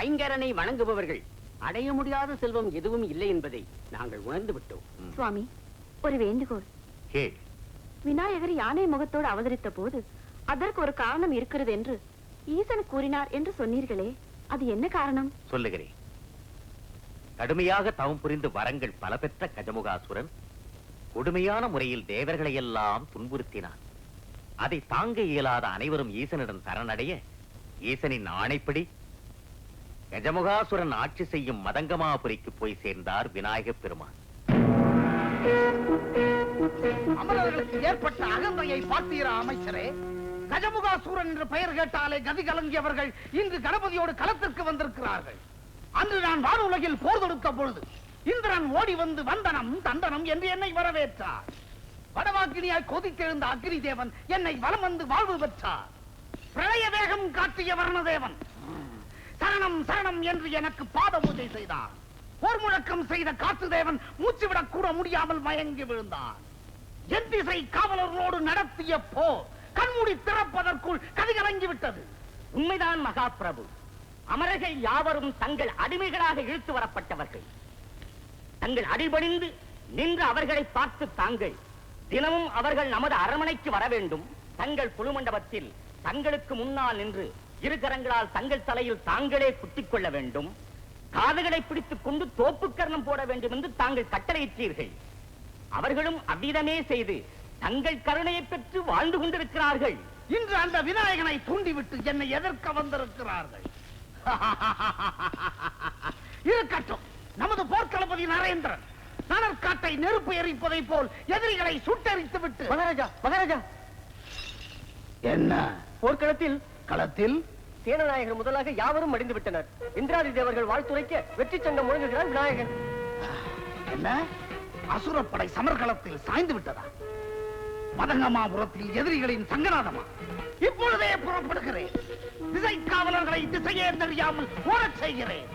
ஐங்கரனை வணங்குபவர்கள் அடைய முடியாத செல்வம் எதுவும் இல்லை என்பதை நாங்கள் உணர்ந்து விட்டோம். சுவாமி, ஒரு வேண்டுகோள். விநாயகர் யானை முகத்தோடு அவதரித்த போது அதற்கு ஒரு காரணம் இருக்கிறது என்று ஈசன் கூறினார் என்று சொன்னீர்களே, அது என்ன காரணம்? சொல்லுகிறேன். கடுமையாக தவம் புரிந்து வரங்கள் பல பெற்ற கஜமுகாசுரன் கொடுமையான முறையில் தேவர்களை எல்லாம் துன்புறுத்தினான். அதை தாங்க இயலாத அனைவரும் ஈசனிடம் சரணடைய ஈசனின் ஆணைப்படி கஜமுகாசுரன் ஆட்சி செய்யும் மதங்கமாபுரிக்கு போய் சேர்ந்தார் விநாயகப் பெருமான். அமரர்களுக்கு ஏற்பட்ட அகந்தையை பார்த்தீரா அமைச்சரே? கஜமுகாசூரன் என்று பெயர் கேட்டாலே கதி கலங்கியவர்கள் இன்று கணபதியோடு களத்திற்கு வந்திருக்கிறார்கள். அன்று நான் வானுலகில் போர் தொடுத்த பொழுது இந்திரன் ஓடி வந்து வந்தனம் தண்டனம் என்று என்னை வரவேற்றார். வடவாக்கினியாய் கொதித்தெழுந்த அக்னி தேவன் என்னை வலம் வந்து வாழ்வு பெற்றார். பிரளய வேகம் காட்டிய வர்ணதேவன் சரணம் சரணம் என்று எனக்கு பாத பூஜை செய்தார். போர் முழக்கம் செய்த காற்று தேவன் மூச்சுவிடக் கூட முடியாமல் மயங்கி விழுந்தார். என் திசை காவலர்களோடு நடத்திய போர் கண்மூடி திறப்பதற்குள் கதிகலங்கி விட்டது. உண்மைதான் மகாபிரபு. அமரர்கள் யாவரும் தங்கள் அடிமைகளாக இழுத்து வரப்பட்டவர்கள். தங்கள் அடிபணிந்து நின்று அவர்களை பார்த்து தாங்கள் தினமும் அவர்கள் நமது அரண்மனைக்கு வர வேண்டும். தங்கள் புலுமண்டபத்தில் தங்களுக்கு முன்னால் நின்று இரு கரங்களால் தங்கள் தலையில் தாங்களே குத்திக் கொள்ள வேண்டும். காதுகளை பிடித்துக் கொண்டு தோப்பு கர்ணம் போட வேண்டும் என்று தாங்கள் கட்டளையிட்டீர்கள். அவர்களும் அவ்விதமே செய்து தங்கள் கருணையை பெற்று வாழ்ந்து கொண்டிருக்கிறார்கள். இன்று அந்த விநாயகனை தூண்டிவிட்டு என்னை எதிர்க்க வந்திருக்கிறார்கள். இருக்கட்டும், நமது போர்க்களபதி நரேந்திரன் நனற்காட்டை நெருப்பு எரிப்பதை போல் எதிரிகளை சுட்டெரித்து விட்டு மகாராஜா மகாராஜா, என்ன போர்க்களத்தில் களத்தில் சேனநாயகர் முதலாக யாவரும் மடிந்து விட்டனர். இந்திராதி தேவர்கள் வாழ்த்துரைக்க வெற்றி சங்கம் முழங்குகிறார் விநாயகன். என்ன அசுரப்படை சமர்களத்தில் சாய்ந்து விட்டதா? மதங்கமாபுரத்தில் எதிரிகளின் சங்கநாதமா? இப்பொழுதே புறப்படுகிறேன். திசை காவலர்களை திசையே தெரியாமல் ஓடச் செய்கிறேன்.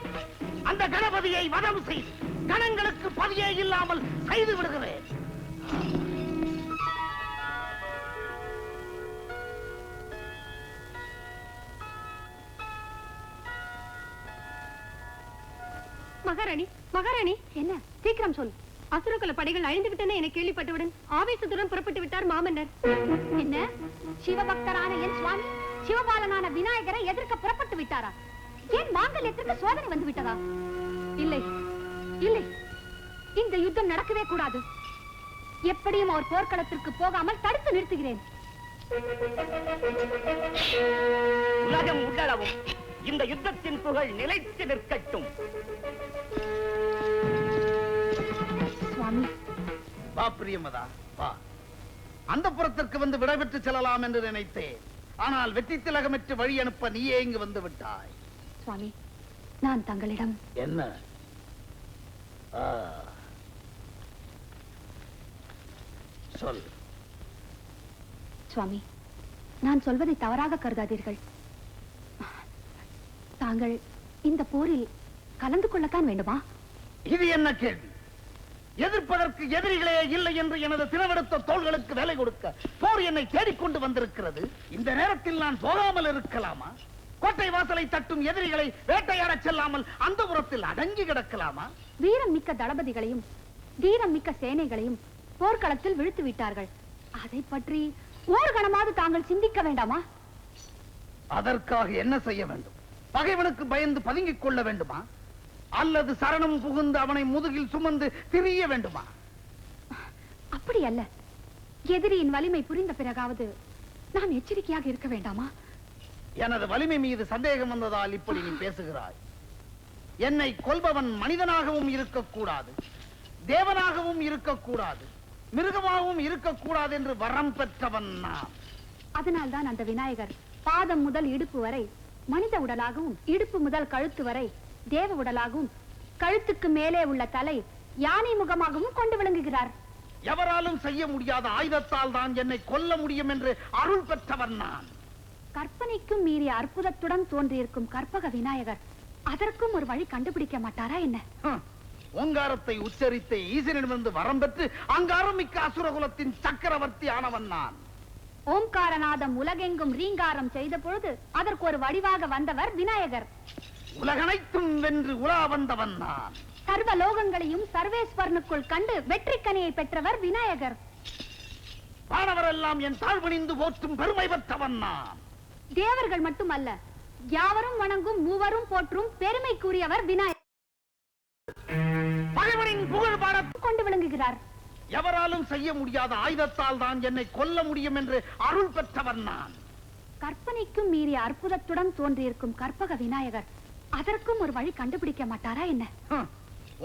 அந்த கணபதியை வதம் செய்து கணங்களுக்கு பதியே இல்லாமல் செய்து விடுகிறேன். மகாராணி, மகாராணி, என்ன சீக்கிரம் சொல். அசுரகுல படைகள் அழிந்து விட்டன என கேள்விப்பட்டவுடன் ஆவேசத்துடன் புறப்பட்டு விட்டார் மாமன்னர். என்ன, சிவபக்தரான என் சுவாமி சிவபாலனான விநாயகரை எதிர்க்க புறப்பட்டு விட்டாரா? ஏன் மாங்கல்யத்திற்கு சோதனை வந்து விட்டதா? இல்லை இல்லை, இந்த யுத்தம் நடக்கவே கூடாது. எப்படியும் அவர் போர்க்களத்திற்கு போகாமல் தடுத்து நிறுத்துகிறேன். உலகம் உள்ளளவும் இந்த யுத்தத்தின் புகழ் நிலைத்து நிற்கட்டும். சுவாமி, வா பிரியமதா, வா. அந்த புறத்திற்கு வந்து விடைபெற்று செல்லலாம் என்று நினைத்தேன். ஆனால் வெற்றி திலகமிட்டு வழி அனுப்ப நீயே இங்கு வந்து விட்டாய். சுவாமி, நான் தங்களிடம் என்ன? சொல். சுவாமி, நான் சொல்வதை தவறாக கருதாதீர்கள். தாங்கள் இந்த போரில் கலந்து கொள்ளத்தான் வேண்டுமா? இது என்ன கேள்வி? எதிர்ப்பதற்கு எதிரிகளே இல்லை என்று எனது தினவெடுத்த தோள்களுக்கு வேலை கொடுக்க போர் என்னை தேடிக்கொண்டு வந்திருக்கிறது. இந்த நேரத்தில் நான் போகாமல் இருக்கலாமா? கோட்டை வாசலை தட்டும் எதிரிகளை வேட்டையாடச் செல்லாமல் அந்த புறத்தில் அடங்கி கிடக்கலாமா? வீரம் மிக்க தளபதிகளையும் தீரம் மிக்க சேனைகளையும் போர்க்களத்தில் விழுத்து விட்டார்கள். அதை பற்றி ஒரு கணமாவது தாங்கள் சிந்திக்க வேண்டாமா? அதற்காக என்ன செய்ய வேண்டும்? பகைவனுக்கு பயந்து பதுங்கிக் கொள்ள வேண்டுமா? அல்லது சரணம் புகுந்து அவனை முதுகில் சுமந்து திரிய வேண்டுமா? அப்படி அல்ல. எதிரியின் வலிமை புரிந்த பிறகாவது நாம் எச்சரிக்கையாக இருக்க வேண்டாமா? எனது வலிமை மீது சந்தேகம் வந்ததால் இப்படி நீ பேசுகிறாய். என்னை கொல்பவன் மனிதனாகவும் இருக்கக்கூடாது, தேவனாகவும் இருக்கக்கூடாது, மிருகமாகவும் இருக்கக்கூடாது என்று வரம் பெற்றவன் நான். அதனால்தான் அந்த விநாயகர் பாதம் முதல் இடுப்பு வரை மனித உடலாகவும், இடுப்பு முதல் கழுத்து வரை தேவ உடலாகவும், கழுத்துக்கு மேலே உள்ள தலை யானை முகமாகவும் கொண்டு விளங்குகிறார். எவராலும் செய்ய முடியாத ஆயுதத்தால் தான் என்னை கொல்ல முடியும் என்று அருள் பெற்றவன் நான். கற்பனைக்கும் மீறிய அற்புதத்துடன் தோன்றியிருக்கும் கற்பக விநாயகர் அதற்கும் ஒரு வழி கண்டுபிடிக்க மாட்டாரா என்ன? ஓங்காரத்தை உச்சரித்த ஈசனிடமிருந்து வரம் பெற்று அங்காரம் மிக்க அசுரகுலத்தின் சக்கரவர்த்தி ஆனவன் நான். ஓம்காரநாதம் உலகெங்கும் ரீங்காரம் செய்த பொழுது அதற்கு ஒரு வடிவாக வந்தவர் விநாயகர். உலகனைத்தும் வென்று உலா வந்தவன் நான். சர்வ லோகங்களையும் சர்வேஸ்வரனுக்குள் கண்டு வெற்றி கனியை பெற்றவர் விநாயகர். வானவரெல்லாம் என் தாழ்வணிந்து போற்றும் பெருமை பெற்றவன் நான். தேவர்கள் மட்டுமல்ல, யாவரும் வணங்கும் மூவரும் போற்றும் பெருமைக்குரியவர் விநாயகர். பகைவனின் புகழ் பாடத் கொண்டு விளங்குகிறார். எவராலும் செய்ய முடியாத ஆயுதத்தால் தான் என்னை கொல்ல முடியும் என்று அருள் பெற்றவன் நான். கற்பனைக்கும் மீறிய அற்புதத்துடன் தோன்றியிருக்கும் கற்பக விநாயகர் அதற்கும் ஒரு வழி கண்டுபிடிக்க மாட்டாரா என்ன?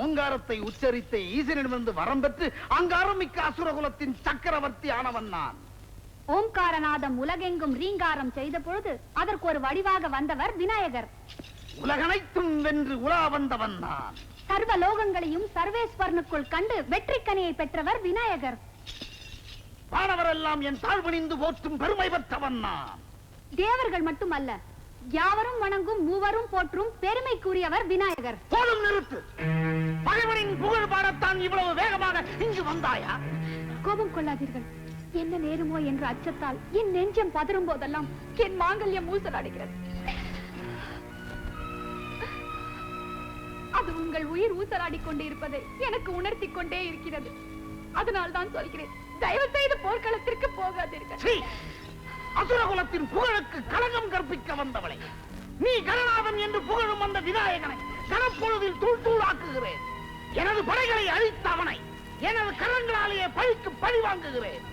ஓங்காரத்தை உச்சரித்த ஈசனிடமிருந்து வரம் பெற்று அங்காரம் மிக்க அசுரகுலத்தின் சக்கரவர்த்தி ஆனவன் நான். ஓம்காரநாதம் உலகெங்கும் ரீங்காரம் செய்த பொழுது அதற்கு ஒரு வடிவாக வந்தவர் விநாயகர். உலகனைத்தும் வென்று உலா வந்தவன் நான். சர்வ லோகங்களையும் சர்வேஸ்வரனுக்குள் கண்டு வெற்றி கனியை பெற்றவர் விநாயகர். வானவரெல்லாம் என் தாழ்வணிந்து போற்றும் பெருமை பெற்றவன் நான். தேவர்கள் மட்டுமல்ல, யாவரும் வணங்கும் மூவரும் போற்றும் பெருமைக்குரியவர் விநாயகர். போலும் நிறுத்து. பகைவனின் புகழ் பாடத்தான் இவ்வளவு வேகமாக இங்கு வந்தாயா? கோபம் கொள்ளாதீர்கள். என்ன நேருமோ என்ற அச்சத்தால் என் நெஞ்சம் பதறும் போதெல்லாம் என் மாங்கல்யம் ஊசலாடுகிறது. அது உங்கள் உயிர் ஊசலாடிக் கொண்டே இருப்பதை எனக்கு உணர்த்தி கொண்டே இருக்கிறது. அதனால் தான் சொல்கிறேன், தயவு செய்து போர்க்களத்திற்கு போகாதீர்கள். அசுரகுலத்தின் புகழுக்கு களங்கம் கற்பிக்க வந்தவளை, நீ கணநாதன் என்று புகழும் அந்த விநாயகனை கனப்பொழுதில் தூள் தூளாக்குகிறேன். எனது படைகளை அழித்த அவனை எனது கரங்களாலேயே பழிக்கு பழி வாங்குகிறேன்.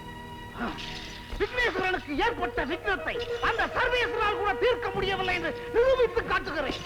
விக்னேஸ்வரனுக்கு ஏற்பட்ட விக்னத்தை அந்த சர்வேஸ்வரால் கூட தீர்க்க முடியவில்லை என்று நிரூபித்து காட்டுகிறேன்.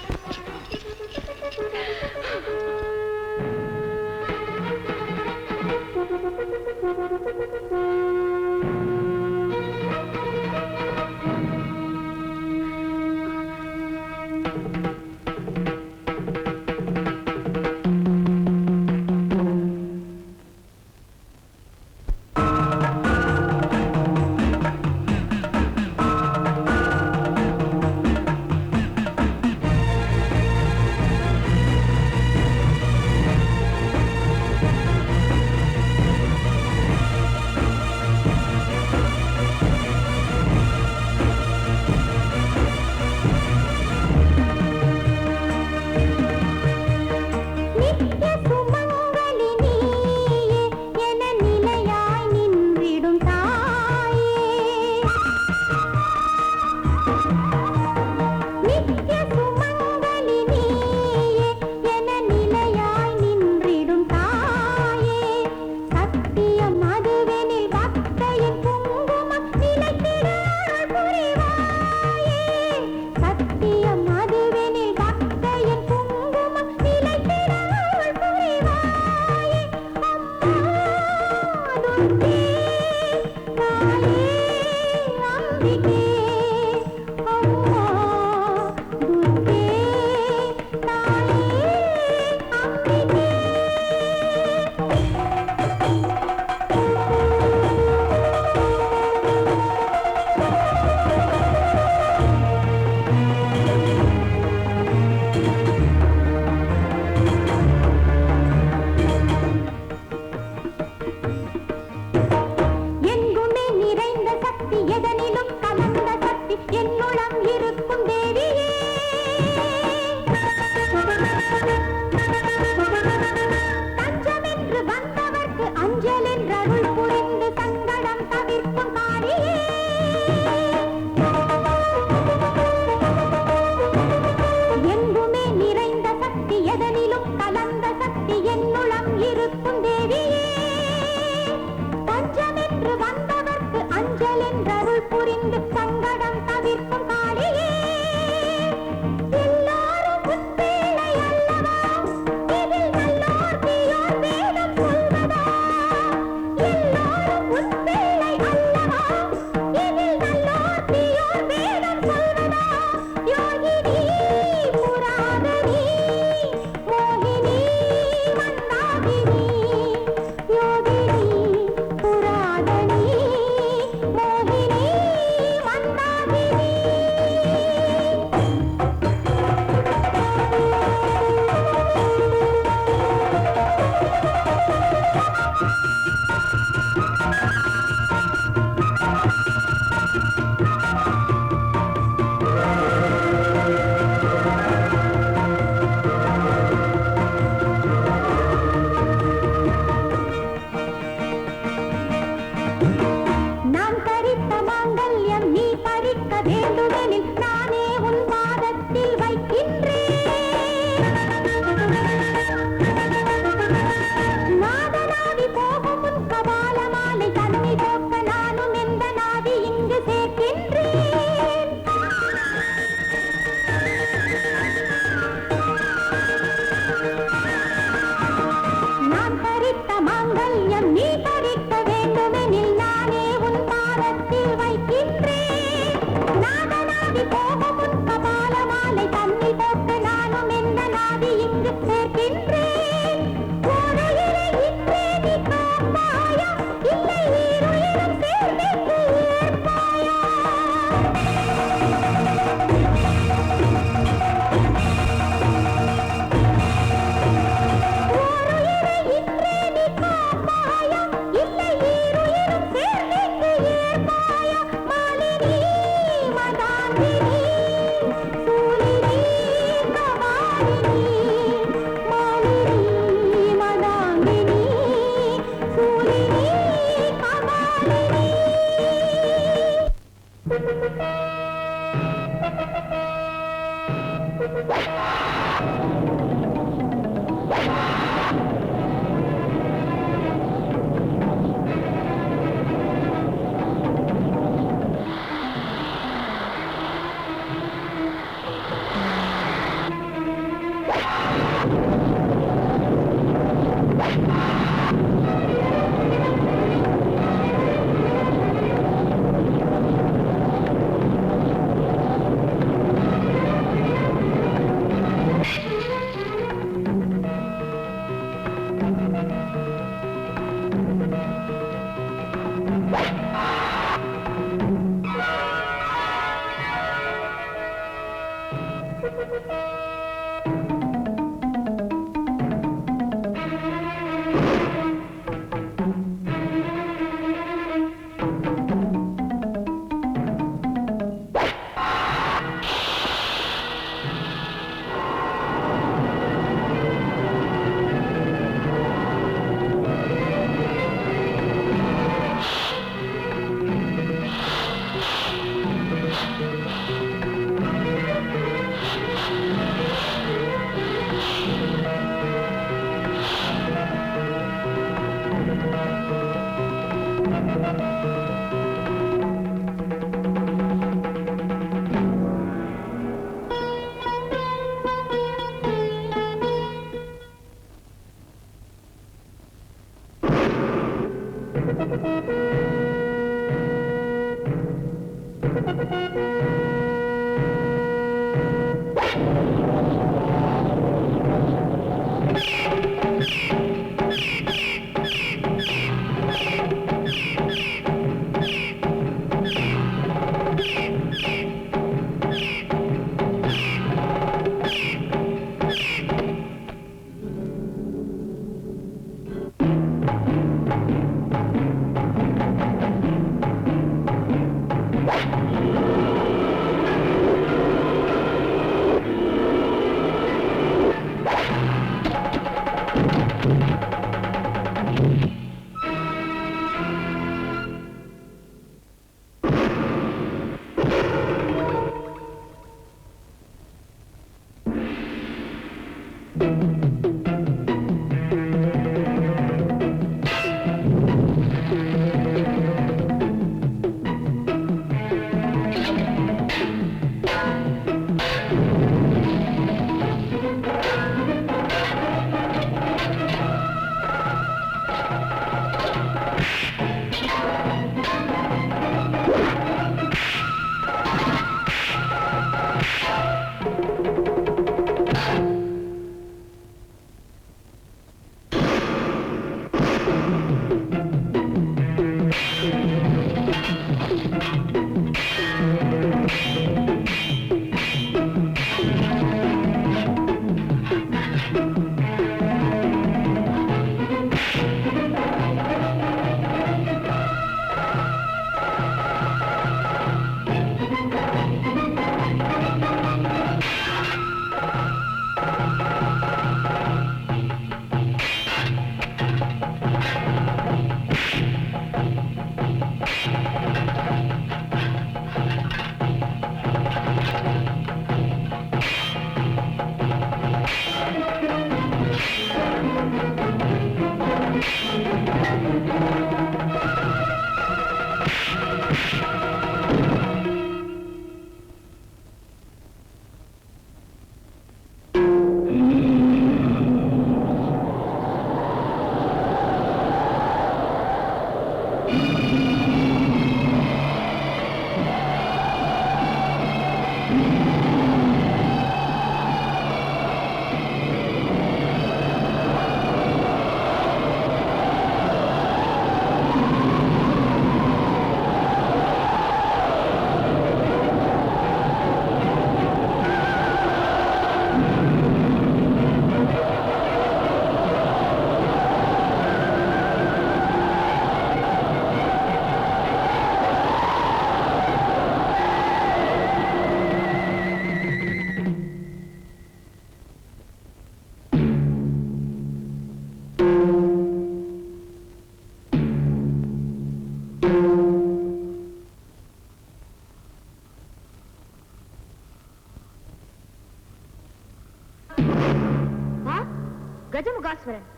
கஜமுகாசுரன்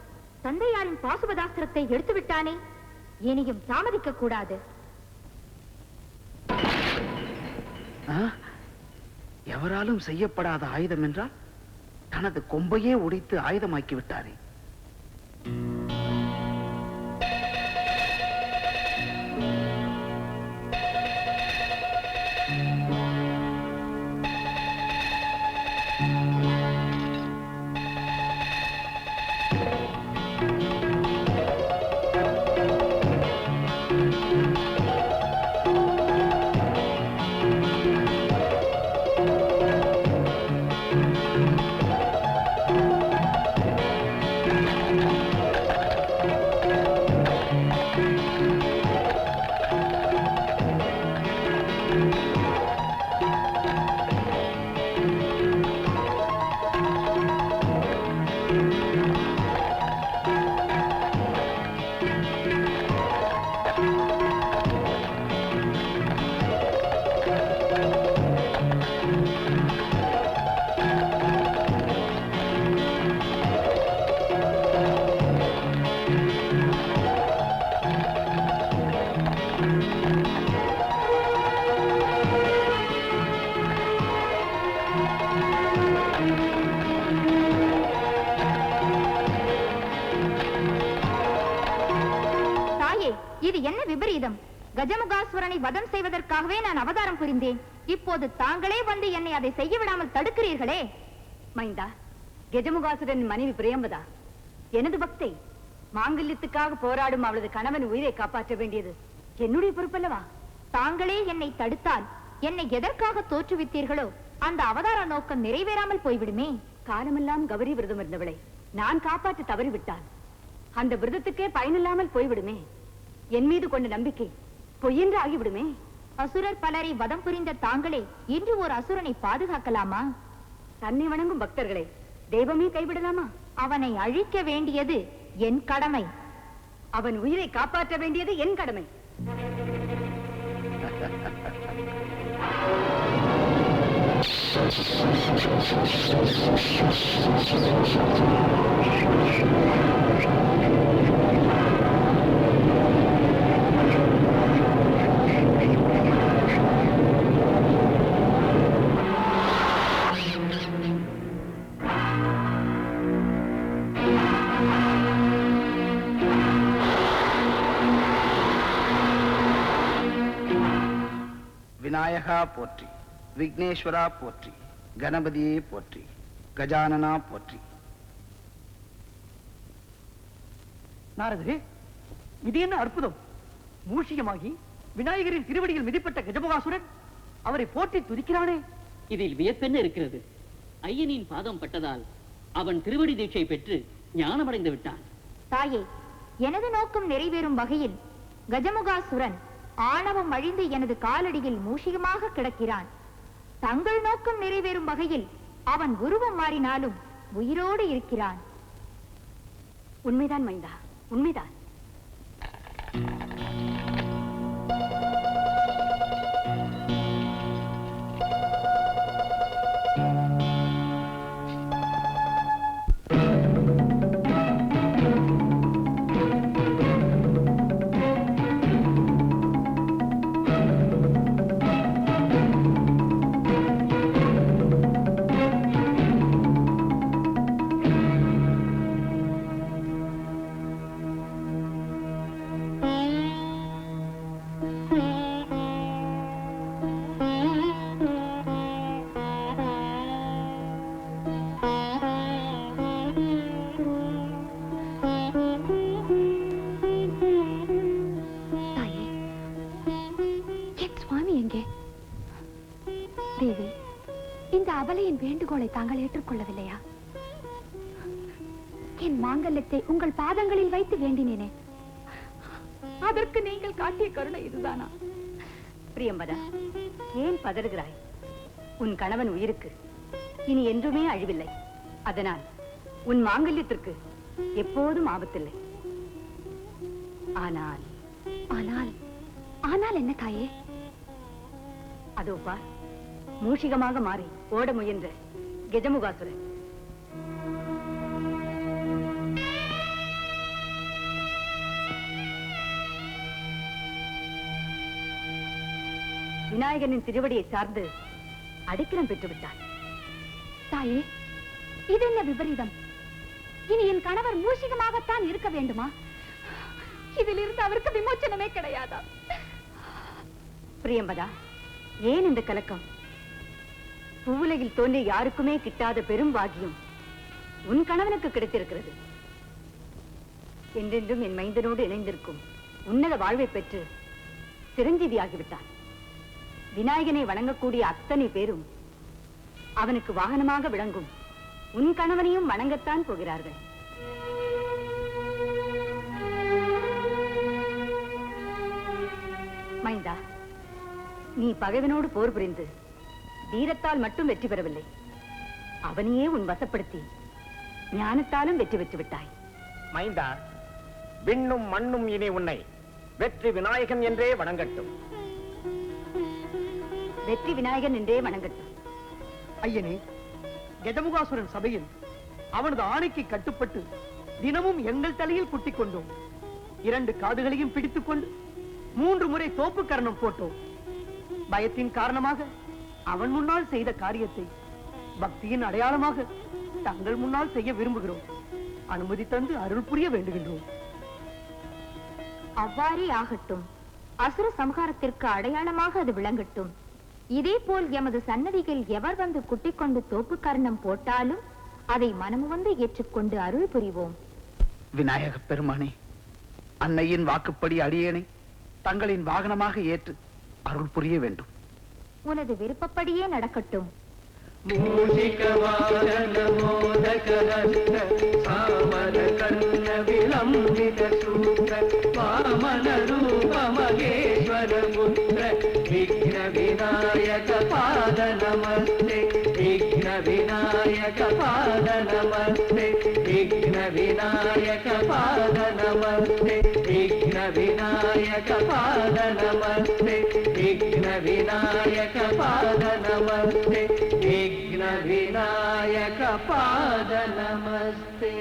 தந்தையாரின் பாசுபதாஸ்திரத்தை எடுத்து விட்டானே, இனியும் தாமதிக்க கூடாது. எவராலும் செய்யப்படாத ஆயுதம் என்றால் தனது கொம்பையே உடைத்து ஆயுதமாக்கி விட்டாரே. இது என்ன விபரீதம்? கஜமுகாசுரனை வதம் செய்வதற்காகவே நான் அவதாரம் புரிந்தேன். இப்போது தாங்களே வந்து என்னை அதை செய்ய விடாமல் தடுக்கிறீர்களே. மைந்தா, கஜமுகாசுரன் மனைவி பிரியம்பதா எனது பக்தை. மாங்கல்யத்துக்காக போராடும் அவளது கணவன் உயிரை காப்பாற்ற வேண்டியது என்னுடைய பொறுப்பல்லவா? தாங்களே என்னை தடுத்தால் என்னை எதற்காக தோற்றுவித்தீர்களோ அந்த அவதார நோக்கம் நிறைவேறாமல் போய்விடுமே. காலமெல்லாம் கௌரி விரதம் இருந்தவளை நான் காப்பாற்ற தவறிவிட்டால் அந்த விரதத்துக்கே பயனில்லாமல் போய்விடுமே. என் மீது கொண்ட நம்பிக்கை பொய்யென்று ஆகிவிடுமே. அசுரர் பலரை வதம் புரிந்த தாங்களே இன்று ஒரு அசுரனை பாதுகாக்கலாமா? தன்னை வணங்கும் பக்தர்களை தெய்வமே கைவிடலாமா? அவனை அழிக்க வேண்டியது என் கடமை. அவன் உயிரை காப்பாற்ற வேண்டியது என் கடமை. விநாயகா போற்றி, விக்னேஸ்வரா போற்றி, கணபதியே போற்றி, கஜானனா போற்றி. நாரதரே, இது என்ன அற்புதம்! மூஷிகமாகி விநாயகரின் திருவடியில் மிதிப்பட்ட கஜமுகாசுரன் அவரை போற்றி துதிக்கிறானே. இதில் வியப்பென்ன இருக்கிறது? ஐயனின் பாதம் பட்டதால் அவன் திருவடி தீட்சை பெற்று ஞானமடைந்து விட்டான். தாயே, எனது நோக்கம் நிறைவேறும் வகையில் கஜமுகாசுரன் ஆணவம் அழிந்து எனது காலடியில் மூஷிகமாக கிடக்கிறான். தங்கள் நோக்கம் நிறைவேறும் வகையில் அவன் உருவம் மாறினாலும் உயிரோடு இருக்கிறான். உண்மைதான் மைந்தா, உண்மைதான். தேவி, இந்த அபலையின் வேண்டுகோளை தாங்கள் ஏற்றுக்கொள்ளவில்லையா? என் மாங்கல்யத்தை உங்கள் பாதங்களில் வைத்து வேண்டினேனே, அதற்கு நீங்கள் காட்டிய கருணை இதுதானா? பிரியம்பதா, ஏன் பதறுகிறாய்? உன் கணவன் உயிருக்கு இனி என்றுமே அழிவில்லை. அதனால் உன் மாங்கல்யத்திற்கு எப்போதும் ஆபத்தில்லை. ஆனால் ஆனால் ஆனால் என்ன தாயே? அதோ பார், மூஷிகமாக மாறி ஓட முயன்ற கஜமுகாசுரன் விநாயகனின் திருவடியை சார்ந்து அடைக்கலம் பெற்று விட்டார். தாயே, இது என்ன விபரீதம்? இனி என் கணவர் மூஷிகமாகத்தான் இருக்க வேண்டுமா? இதிலிருந்து அவருக்கு விமோச்சனமே கிடையாதா? பிரியம்பதா, ஏன் இந்த கலக்கம்? பூவுலகில் தோன்றி யாருக்குமே கிட்டாத பெரும் பாக்கியம் உன் கணவனுக்கு கிடைத்திருக்கிறது. என்றென்றும் என் மைந்தனோடு இணைந்திருக்கும் உன்னத வாழ்வை பெற்று சிரஞ்சீவியாகிவிட்டான். விநாயகனை வணங்கக்கூடிய அத்தனை பேரும் அவனுக்கு வாகனமாக விளங்கும் உன் கணவனையும் வணங்கத்தான் போகிறார்கள். மைந்தா, நீ பகைவனோடு போர் புரிந்து வீரத்தால் மட்டும் வெற்றி பெறவில்லை, அவனையே உன் வசப்படுத்தி ஞானத்தாலும் வெற்றி பெற்று விட்டாய். மைந்தா, விண்ணும் மண்ணும் இனி உன்னை வெற்றி விநாயகன் என்றே வணங்கட்டும். வெற்றி விநாயகன் என்றே வணங்கட்டும். ஐயனே, கஜமுகாசுரன் சபையில் அவனது ஆணைக்கு கட்டுப்பட்டு தினமும் எங்கள் தலையில் குட்டிக் கொண்டோம். 2 காதுகளையும் பிடித்துக் கொண்டு 3 முறை தோப்பு கரணம் போட்டோம். பயத்தின் காரணமாக அவன் முன்னால் செய்த காரியத்தை பக்தியின் அடையாளமாக தங்கள் முன்னால் செய்ய விரும்புகிறோம். அனுமதி தந்து அருள் புரிய வேண்டுகின்றோம். அவ்வாறே ஆகட்டும். அசுர சம்ஹாரத்திற்கு அடையாளமாக அது விளங்கட்டும். இதே போல் எமது சன்னதியில் எவர் வந்து குட்டிக் கொண்டு தோப்பு கர்ணம் போட்டாலும் அதை மனமுவந்து ஏற்றுக்கொண்டு அருள் புரிவோம். விநாயக பெருமானே, அன்னையின் வாக்குப்படி அடியேனை தங்களின் வாகனமாக ஏற்று அருள் புரிய வேண்டும். உனது விருப்பப்படியே நடக்கட்டும். விக்ன விநாயக பாத நமஸ்தே, விக்ன விநாயக பாத நமஸ்தே, விக்ன விநாயக பாத நமஸ்தே, விக்ன விநாயக பாத நமஸ்தே, விக்ன விநாயக பாத நமஸ்தே, விக்ன விநாயக பாத நமஸ்தே.